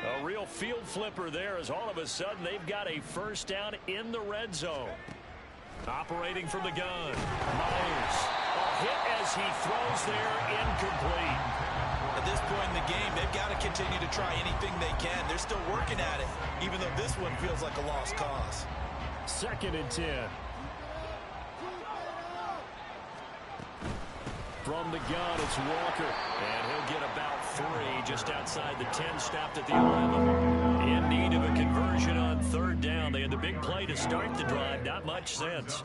[SPEAKER 3] A real field flipper there as all of a sudden they've got a first down in the red zone. Operating from the gun. Myers. A hit as he throws there, incomplete.
[SPEAKER 4] At this point in the game, they've got to continue to try anything they can. They're still working at it, even though this one feels like a lost cause.
[SPEAKER 7] 2nd and 10. From the gun, it's Walker.
[SPEAKER 3] And he'll get about 3 just outside the 10, stopped at the 11. In need of a conversion on 3rd down. They had the big play to start the drive. Not much sense.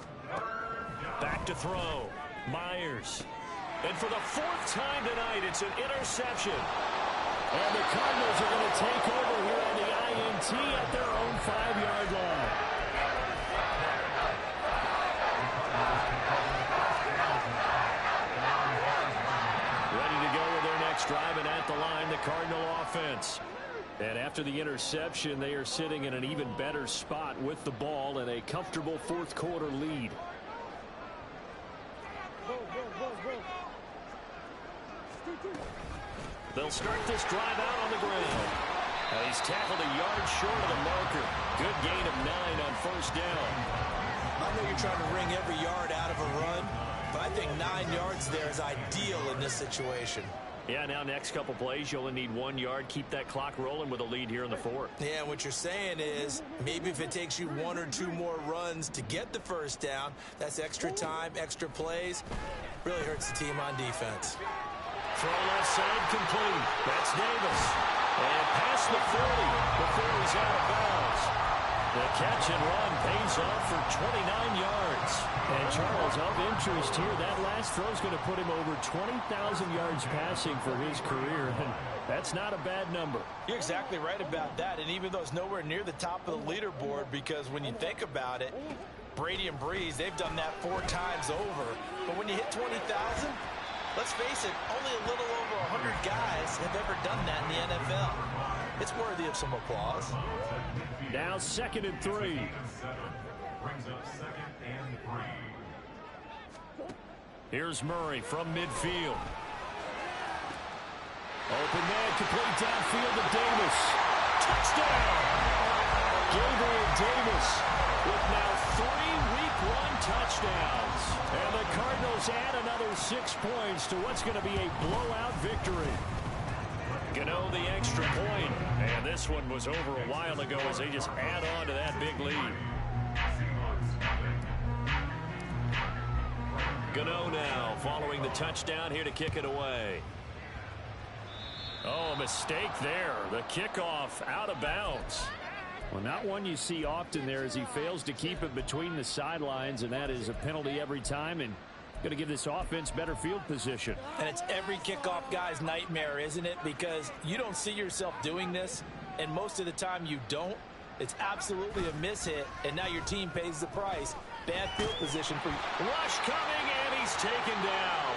[SPEAKER 3] Back to throw. Myers. And for the 4th time tonight, it's an interception.
[SPEAKER 7] And the Cardinals are going to take over here on the INT at their own 5-yard line.
[SPEAKER 3] Driving at the line, the Cardinal offense.
[SPEAKER 7] And after the interception, they are sitting in an even better spot with the ball and a comfortable 4th quarter lead.
[SPEAKER 3] They'll start this drive out on the ground. He's tackled a yard short of the marker. Good gain of 9 on 1st down.
[SPEAKER 4] I know you're trying to wring every yard out of a run, but I think 9 yards there is ideal in this situation.
[SPEAKER 3] Yeah, now next couple plays, you only need 1 yard. Keep that clock rolling with a lead here in the 4th.
[SPEAKER 4] Yeah, what you're saying is maybe if it takes you 1 or 2 more runs to get the first down, that's extra time, extra plays. Really hurts the team on defense.
[SPEAKER 3] Throw left side complete. That's Davis. And past the 40 before he's out of bounds. The catch and run pays off for 29 yards.
[SPEAKER 7] And Charles, of interest here, that last throw is going to put him over 20,000 yards passing for his career. And that's not a bad number.
[SPEAKER 4] You're exactly right about that. And even though it's nowhere near the top of the leaderboard, because when you think about it, Brady and Breeze, they've done that 4 times over. But when you hit 20,000, let's face it, only a little over 100 guys have ever done that in the NFL. It's worthy of some applause.
[SPEAKER 7] Now 2nd and 3.
[SPEAKER 3] Here's Murray from midfield.
[SPEAKER 7] Open man, complete downfield to Davis.
[SPEAKER 3] Touchdown!
[SPEAKER 7] Gabriel Davis
[SPEAKER 3] with now 3 Week 1 touchdowns.
[SPEAKER 7] And the Cardinals add another 6 points to what's going to be a blowout victory.
[SPEAKER 3] Gano the extra point. And this one was over a while ago as they just add on to that big lead. Gano now following the touchdown here to kick it away. Oh, a mistake there. The kickoff out of bounds.
[SPEAKER 7] Well, not one you see often there as he fails to keep it between the sidelines, and that is a penalty every time, and going to give this offense better field position.
[SPEAKER 4] And it's every kickoff guy's nightmare, isn't it? Because you don't see yourself doing this, and most of the time you don't. It's absolutely a mishit, and now your team pays the price. Bad field position for you.
[SPEAKER 3] Rush coming, and he's taken down.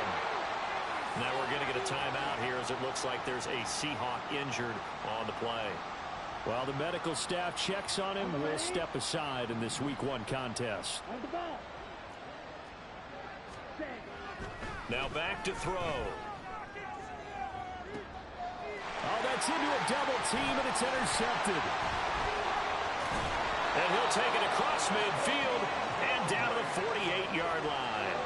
[SPEAKER 3] Now we're going to get a timeout here as it looks like there's a Seahawk injured on the play.
[SPEAKER 7] While the medical staff checks on him, we'll step aside in this Week 1 contest.
[SPEAKER 3] Now back to throw.
[SPEAKER 7] Oh, that's into a double team, and it's intercepted.
[SPEAKER 3] And he'll take it across midfield and down to the 48-yard line.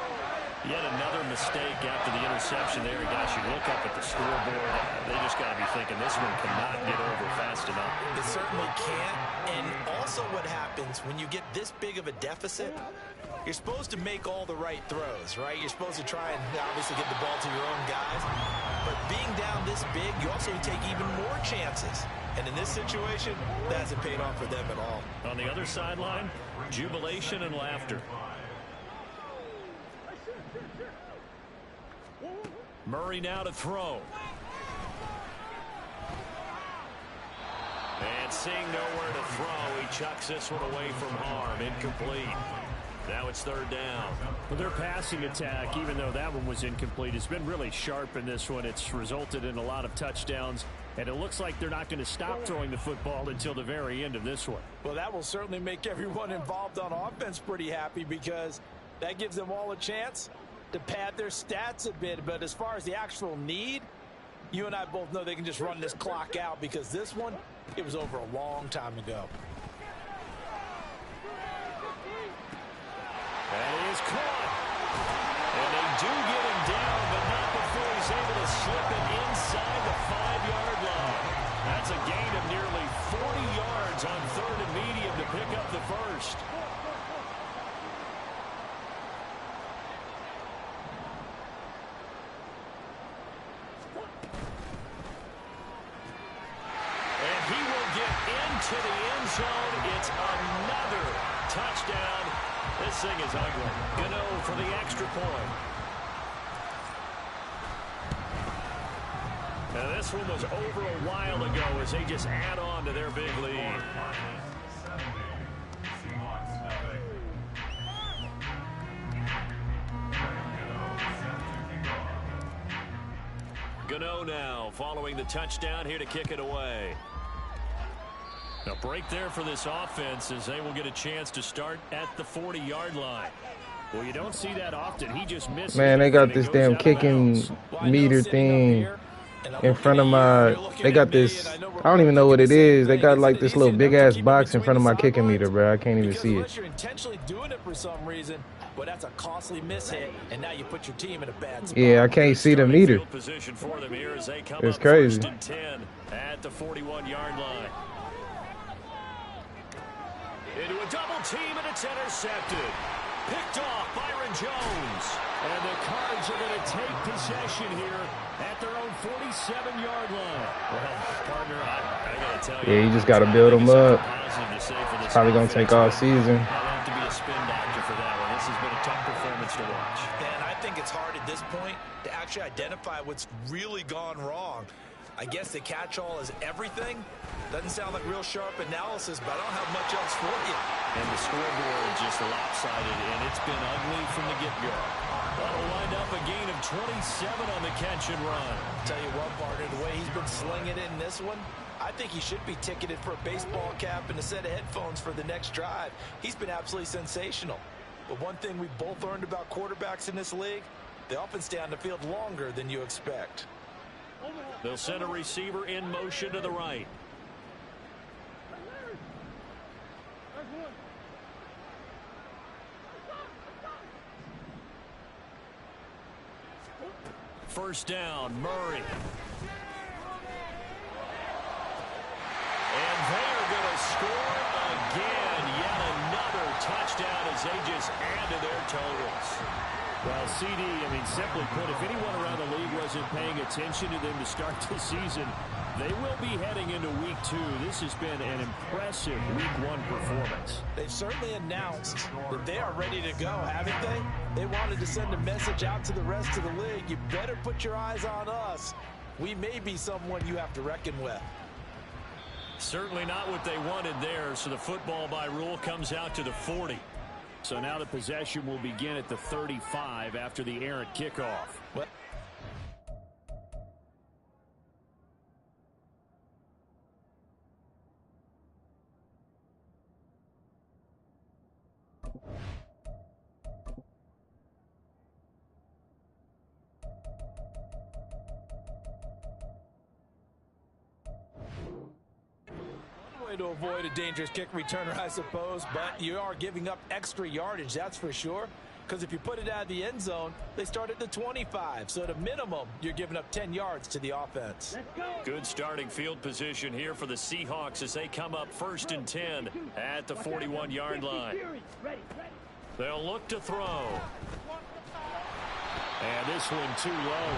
[SPEAKER 3] Yet another mistake after the interception there. Gosh, you look up at the scoreboard, they just got to be thinking this one cannot get over fast enough.
[SPEAKER 5] It certainly can't. And also what happens when you get this big of a deficit, you're supposed to make all the right throws, right? You're supposed to try and obviously get the ball to your own guys. But being down this big, you also take even more chances. And in this situation, that hasn't paid off for them at all.
[SPEAKER 3] On the other sideline, jubilation and laughter. Murray now to throw. And seeing nowhere to throw, he chucks this one away from harm. Incomplete. Now it's third down.
[SPEAKER 7] Well, their passing attack, even though that one was incomplete, has been really sharp in this one. It's resulted in a lot of touchdowns, and it looks like they're not going to stop throwing the football until the very end of this one.
[SPEAKER 4] Well, that will certainly make everyone involved on offense pretty happy because that gives them all a chance to pad their stats a bit. But as far as the actual need, you and I both know they can just run this clock out because this one, it was over a long time ago.
[SPEAKER 3] That is caught. And they do get him down, but not before he's able to slip it inside the 5-yard line. That's a gain of nearly 40 yards on third and medium to pick up the first. And he will get into the end zone. It's another touchdown. This thing is ugly. Gano for the extra point. Now this one was over a while ago as they just add on to their big lead. Gano now following the touchdown here to kick it away. A break there for this offense as they will get a chance to start at the 40-yard line.
[SPEAKER 7] Well, you don't see that often. He just missed.
[SPEAKER 6] Man, they got this damn kicking meter thing in front of my. They got this. I don't even know what it is. They got like this little big ass box in front of my kicking meter, bro. I can't even see it.
[SPEAKER 4] You're intentionally doing it for some reason, but that's a costly mishit, and now you put your team in a bad spot.
[SPEAKER 6] Yeah, I can't see the meter. It's crazy.
[SPEAKER 3] First and 10 at the 41-yard line. Into a double team, and it's intercepted. Picked off Byron Jones.
[SPEAKER 7] And the Cards are going to take possession here at their own 47-yard line.
[SPEAKER 3] Well, partner, I got to tell you.
[SPEAKER 6] Yeah, you just got to build them up. Probably going to take all season.
[SPEAKER 3] I'll have to be a spin doctor for that one. This has been a tough performance to watch.
[SPEAKER 5] And I think it's hard at this point to actually identify what's really gone wrong. I guess the catch-all is everything. Doesn't sound like real sharp analysis, but I don't have much else for you.
[SPEAKER 3] And the scoreboard just lopsided, and it's been ugly from the get-go. That'll wind up a gain of 27 on the catch and run.
[SPEAKER 4] Tell you what, partner, the way he's been slinging it in this one, I think he should be ticketed for a baseball cap and a set of headphones for the next drive. He's been absolutely sensational. But one thing we both learned about quarterbacks in this league, they often stay on the field longer than you expect.
[SPEAKER 3] They'll send a receiver in motion to the right. First down, Murray. as they just add to their totals.
[SPEAKER 7] Well, CD, simply put, if anyone around the league wasn't paying attention to them to start the season, they will be heading into Week 2. This has been an impressive Week 1 performance.
[SPEAKER 4] They've certainly announced that they are ready to go, haven't they? They wanted to send a message out to the rest of the league. You better put your eyes on us. We may be someone you have to reckon with.
[SPEAKER 3] Certainly not what they wanted there, so the football by rule comes out to the 40.
[SPEAKER 7] So now the possession will begin at the 35 after the errant kickoff.
[SPEAKER 4] Well, to avoid a dangerous kick returner, I suppose, but you are giving up extra yardage, that's for sure, because if you put it out of the end zone, they start at the 25, so at a minimum, you're giving up 10 yards to the offense.
[SPEAKER 3] Good starting field position here for the Seahawks as they come up 1st and 10 at the 41-yard line. They'll look to throw. And this one too low.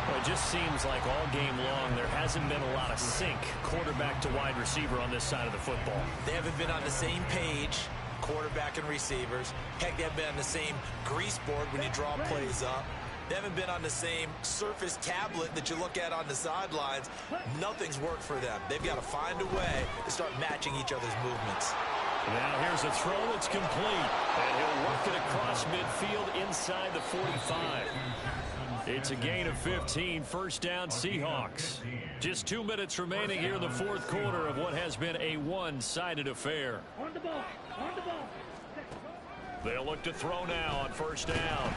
[SPEAKER 3] Well, it just seems like all game long there hasn't been a lot of sync quarterback to wide receiver on this side of the football.
[SPEAKER 5] They haven't been on the same page, quarterback and receivers. Heck, they haven't been on the same grease board when you draw plays up. They haven't been on the same surface tablet that you look at on the sidelines. Nothing's worked for them. They've got to find a way to start matching each other's movements.
[SPEAKER 3] Now here's a throw that's complete. And he'll work it across midfield inside the 45. It's a gain of 15, 1st down Seahawks. Just 2 minutes remaining here in the 4th quarter of what has been a one-sided affair. They'll look to throw now on 1st down.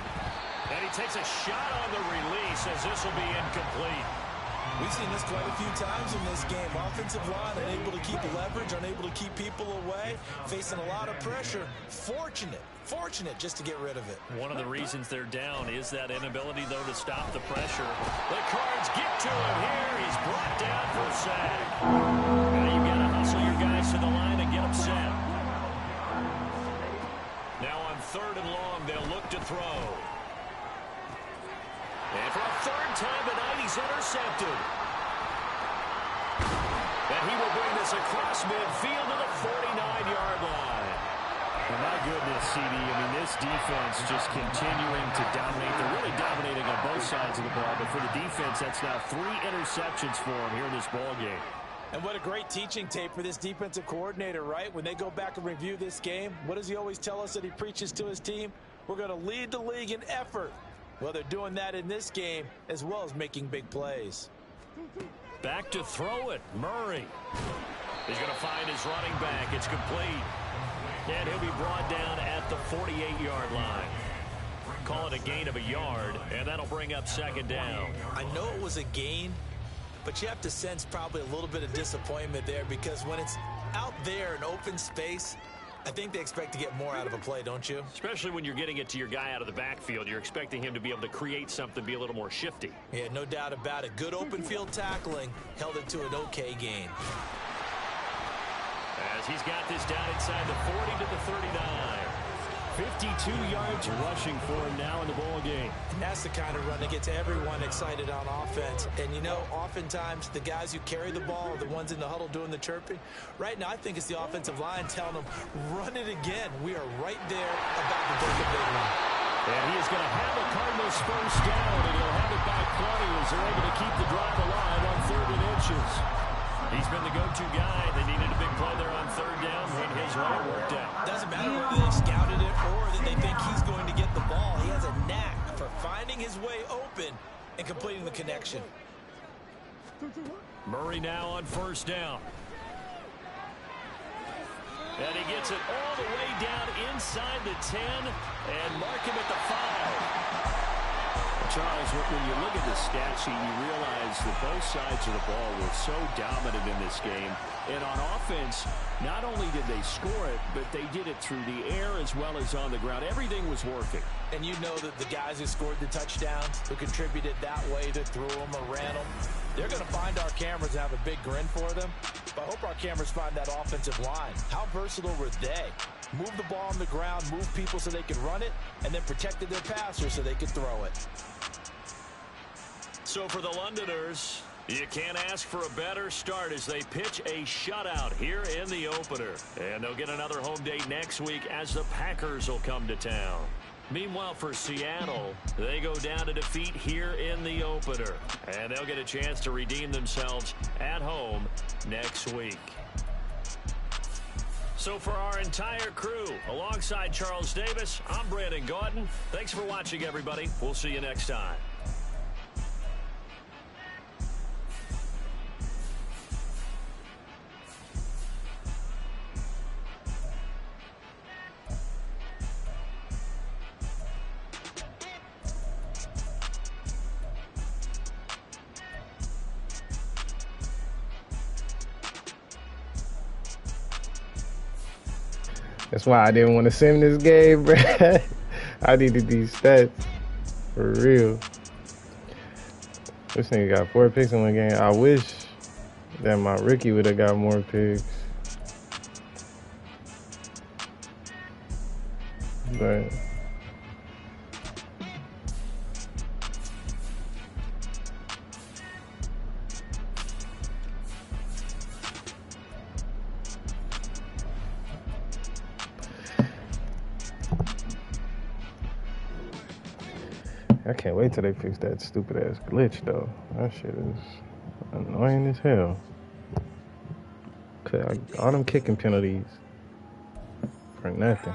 [SPEAKER 3] And he takes a shot on the release as this will be incomplete.
[SPEAKER 4] We've seen this quite a few times in this game. Offensive line unable to keep leverage, unable to keep people away, facing a lot of pressure. Fortunate just to get rid of it.
[SPEAKER 3] One of the reasons they're down is that inability, though, to stop the pressure. The Cards get to him here. He's brought down for a sack. Now you've got to hustle your guys to the line and get them set. Now on 3rd and long, they'll look to throw. And for a 3rd time tonight, he's intercepted. And he will bring this across midfield to the 49-yard line.
[SPEAKER 7] Well, my goodness, CD, this defense just continuing to dominate. They're really dominating on both sides of the ball, but for the defense, that's now 3 interceptions for them here in this ball game.
[SPEAKER 4] And what a great teaching tape for this defensive coordinator, right? When they go back and review this game, what does he always tell us that he preaches to his team? We're going to lead the league in effort. Well, they're doing that in this game as well as making big plays.
[SPEAKER 3] Back to throw it. Murray. He's going to find his running back. It's complete. And he'll be brought down at the 48-yard line. Call it a gain of a yard, and that'll bring up 2nd down.
[SPEAKER 5] I know it was a gain, but you have to sense probably a little bit of disappointment there because when it's out there in open space, I think they expect to get more out of a play, don't you?
[SPEAKER 3] Especially when you're getting it to your guy out of the backfield. You're expecting him to be able to create something, be a little more shifty.
[SPEAKER 5] Yeah, no doubt about it. Good open field tackling held it to an okay gain.
[SPEAKER 3] As he's got this down inside the 40 to the 39.
[SPEAKER 7] 52 yards rushing for him now in the ball game.
[SPEAKER 4] And that's the kind of run that gets everyone excited on offense. And, oftentimes the guys who carry the ball are the ones in the huddle doing the chirping. Right now, I think it's the offensive line telling them, run it again. We are right there about to break a big one.
[SPEAKER 7] And he is going to have the Cardinals first down, and he'll have it by plenty as they're able to keep the drive alive on 3rd and inches.
[SPEAKER 3] He's been the go-to guy. They needed a big play there on 3rd down when his run worked out.
[SPEAKER 5] Doesn't matter whether they scouted it or that they think he's going to get the ball. He has a knack for finding his way open and completing the connection.
[SPEAKER 3] Murray now on 1st down. And he gets it all the way down inside the 10 and mark him at the 5. Charles, when you look at the stat sheet, you realize that both sides of the ball were so dominant in this game. And on offense, not only did they score it, but they did it through the air as well as on the ground. Everything was working.
[SPEAKER 5] And you know that the guys who scored the touchdowns, who contributed that way, that threw them or ran them, they're going to find our cameras and have a big grin for them. But I hope our cameras find that offensive line. How versatile were they? Move the ball on the ground, move people so they could run it, and then protected their passers so they could throw it.
[SPEAKER 3] So for the Londoners, you can't ask for a better start as they pitch a shutout here in the opener. And they'll get another home date next week as the Packers will come to town. Meanwhile, for Seattle, they go down to defeat here in the opener. And they'll get a chance to redeem themselves at home next week. So for our entire crew, alongside Charles Davis, I'm Brandon Gordon. Thanks for watching, everybody. We'll see you next time.
[SPEAKER 6] That's why I didn't want to sim this game, bro. I needed these stats. For real. This nigga got 4 picks in one game. I wish that my rookie would have got more picks. But I can't wait till they fix that stupid ass glitch though. That shit is annoying as hell. All them kicking penalties for nothing.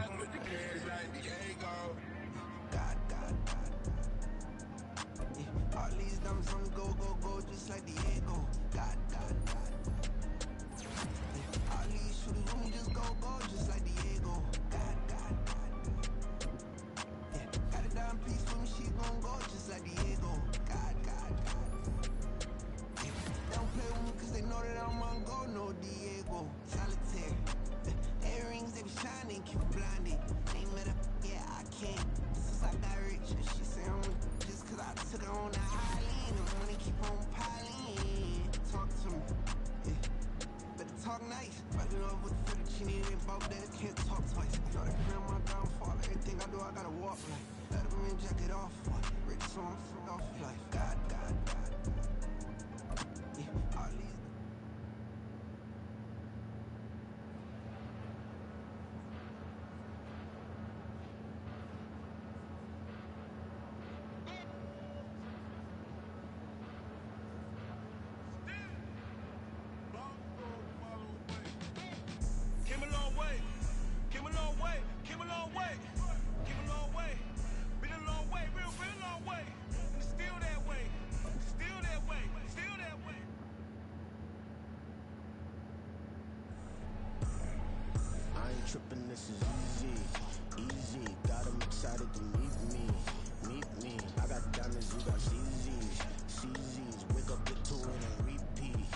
[SPEAKER 9] Tripping, this is easy. Got 'em excited to meet me. I got diamonds, you got CZs. Wake up, get to it and repeat.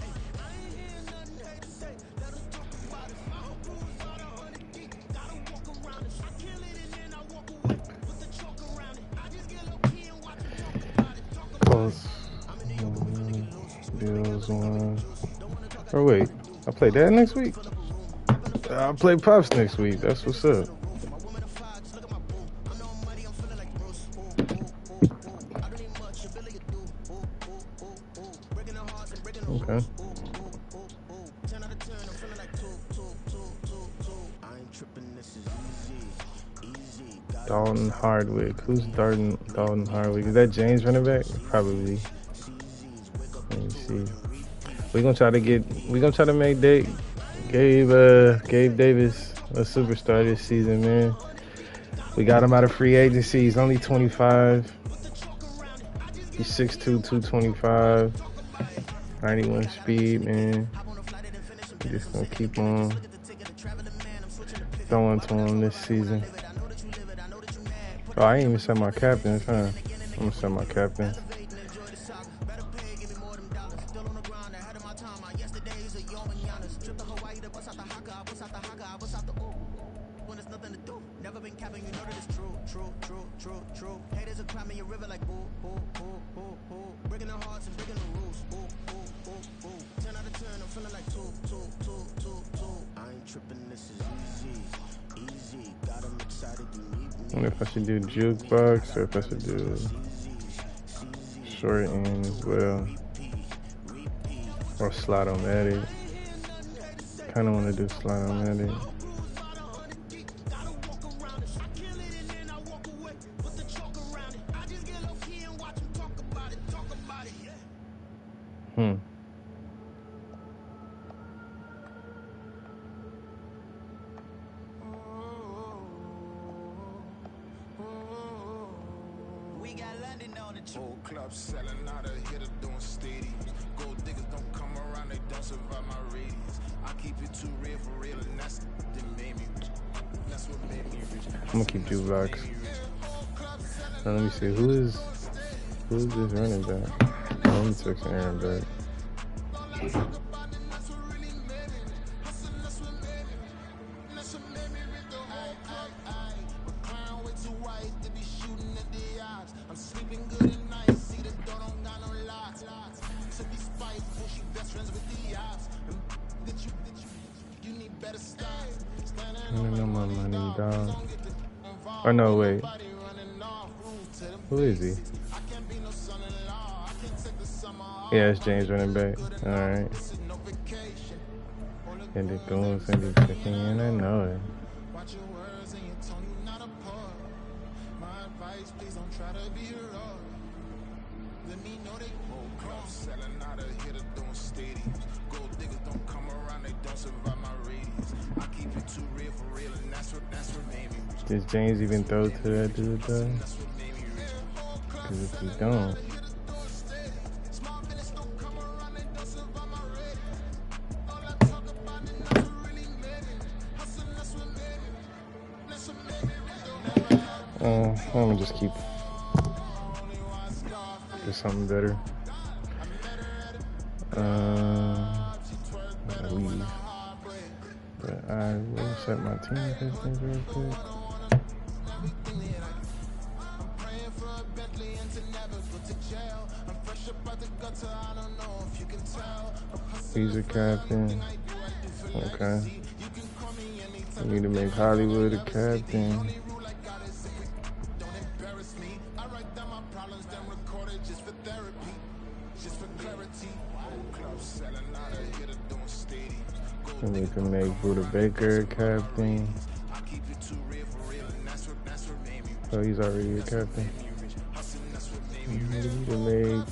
[SPEAKER 9] Hey, I ain't hear nothing hate to say. Let us talk about it. My whole crew is about 100 deep. Gotta walk around it. I kill it and then I walk away. Put the chalk around it. I just get low key and watch them talk about it. I'm in the open, we finna get loose.
[SPEAKER 6] Bills one. Oh wait, I play that next week? I'll play Pops next week. That's what's up. Okay. Dalton Hardwick. Who's Dalton Hardwick? Is that James running back? Probably. Let me see. We're gonna try to make Gabe Davis a superstar this season, man. We got him out of free agency. He's only 25. He's 6'2", 225. 91 speed, man. We're just gonna keep on throwing to him this season. Oh, I ain't even set my captains, huh? I'm gonna set my captains.
[SPEAKER 9] True. Haters are climbing your river like boo. Breaking their hearts and breaking the rules. 10 out of 10, I'm feeling like two. I ain't tripping, this is easy. Got them excited to meet me.
[SPEAKER 6] And if I should do jukebox or if I should do short end as well. Or slide-o-matic. Kinda wanna do slide-o-matic.
[SPEAKER 9] Whole club selling out of hitter doing stadiums. Gold diggers don't come around, they don't survive my radius. I keep it too real for real, and that's what made me rich. That's what made me rich.
[SPEAKER 6] I'm gonna keep jukebox. Now let me see who is this running back? Oh, let me text Aaron back. Oh no, wait. Who is he? Yeah, it's James running back. Alright. And the goons and the kicking in, I know it. Does James even throw to that dude though? Because if he don't, I'm gonna just keep something better. Leave. But I will set my team pistons real quick. He's a captain. Okay. We need to make Hollywood a captain. And we can make Buda Baker a captain. Oh, he's already a captain. We need to make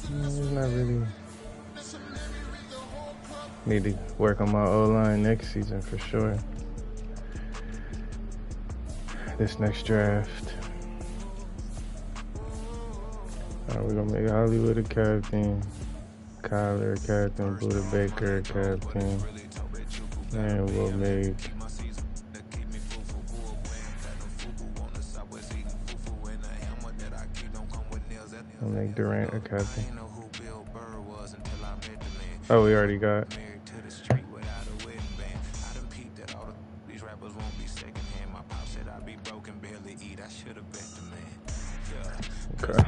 [SPEAKER 6] it's not really. Need to work on my O-line next season for sure. This next draft. We're gonna make Hollywood a captain, Kyler a captain, Buda Baker a captain, and we'll make Durant a captain. Oh, we already got. Okay.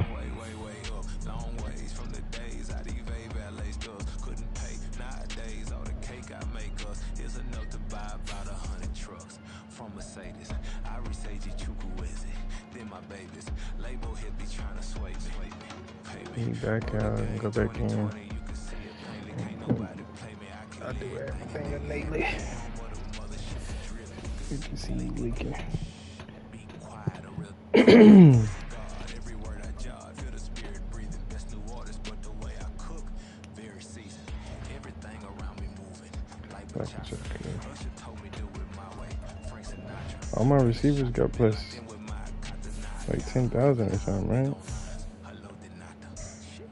[SPEAKER 6] Back out and go back in. I do everything innately. You can see me leaking. All my receivers got plus like 10,000 or something, right?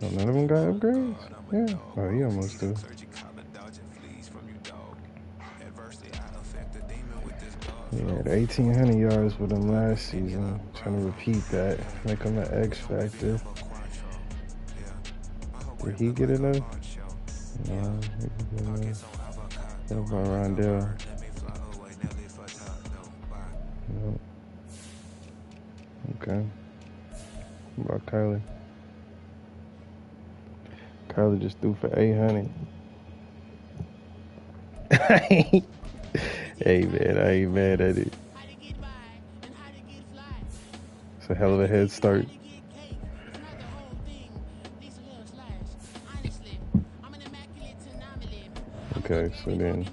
[SPEAKER 6] Oh, none of them got upgrades? Yeah. Oh, he almost do. He had 1,800 yards with him last season. Trying to repeat that. Make him an X factor. Did he get enough? No, he didn't get enough. What about Rondell? No. Okay. What about Kylie? Kylie just threw for 800. Hey man, I ain't mad at it. It's a hell of a head start. Okay, so then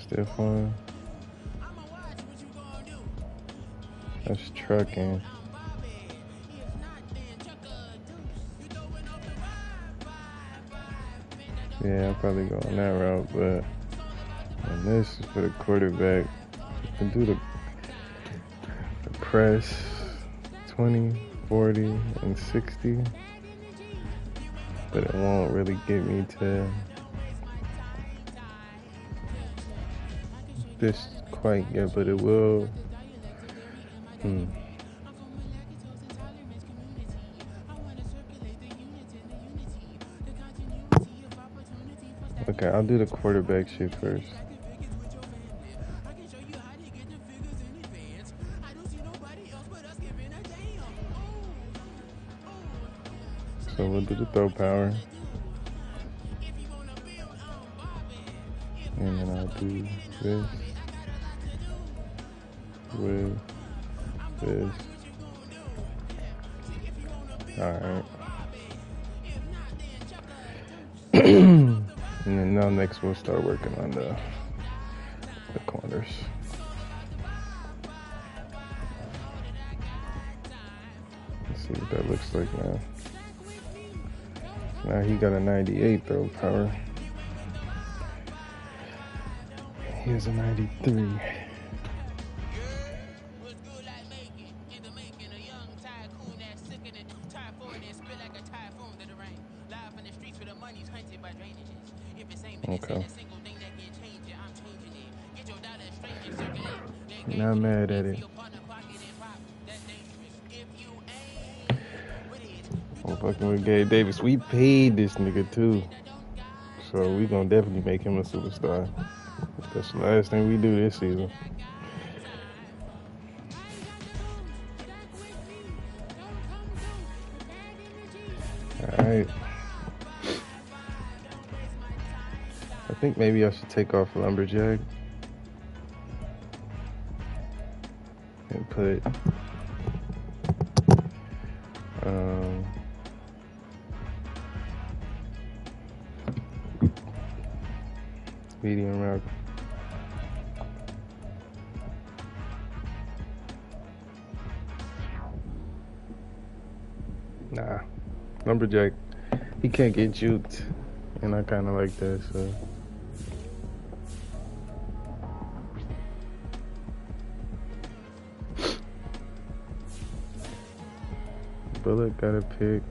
[SPEAKER 6] still fun. That's trucking. Yeah, I'm probably going that route, but and this is for the quarterback. You can do the press 20, 40, and 60, but it won't really get me to this quite yet, but it will. Okay, I'll do the quarterback shit first. So we'll do the throw power. And then I'll do this with this. Alright. And then now next we'll start working on the corners. Let's see what that looks like now. Now he got a 98 throw power. He has a 93. Okay. Not mad at it. I'm fucking with Gabe Davis. We paid this nigga too. So we gonna definitely make him a superstar. That's the last thing we do this season. Alright. I think maybe I should take off Lumberjack and put medium route. Nah, Lumberjack, he can't get juked, and I kind of like that, so. Bullet got a pick.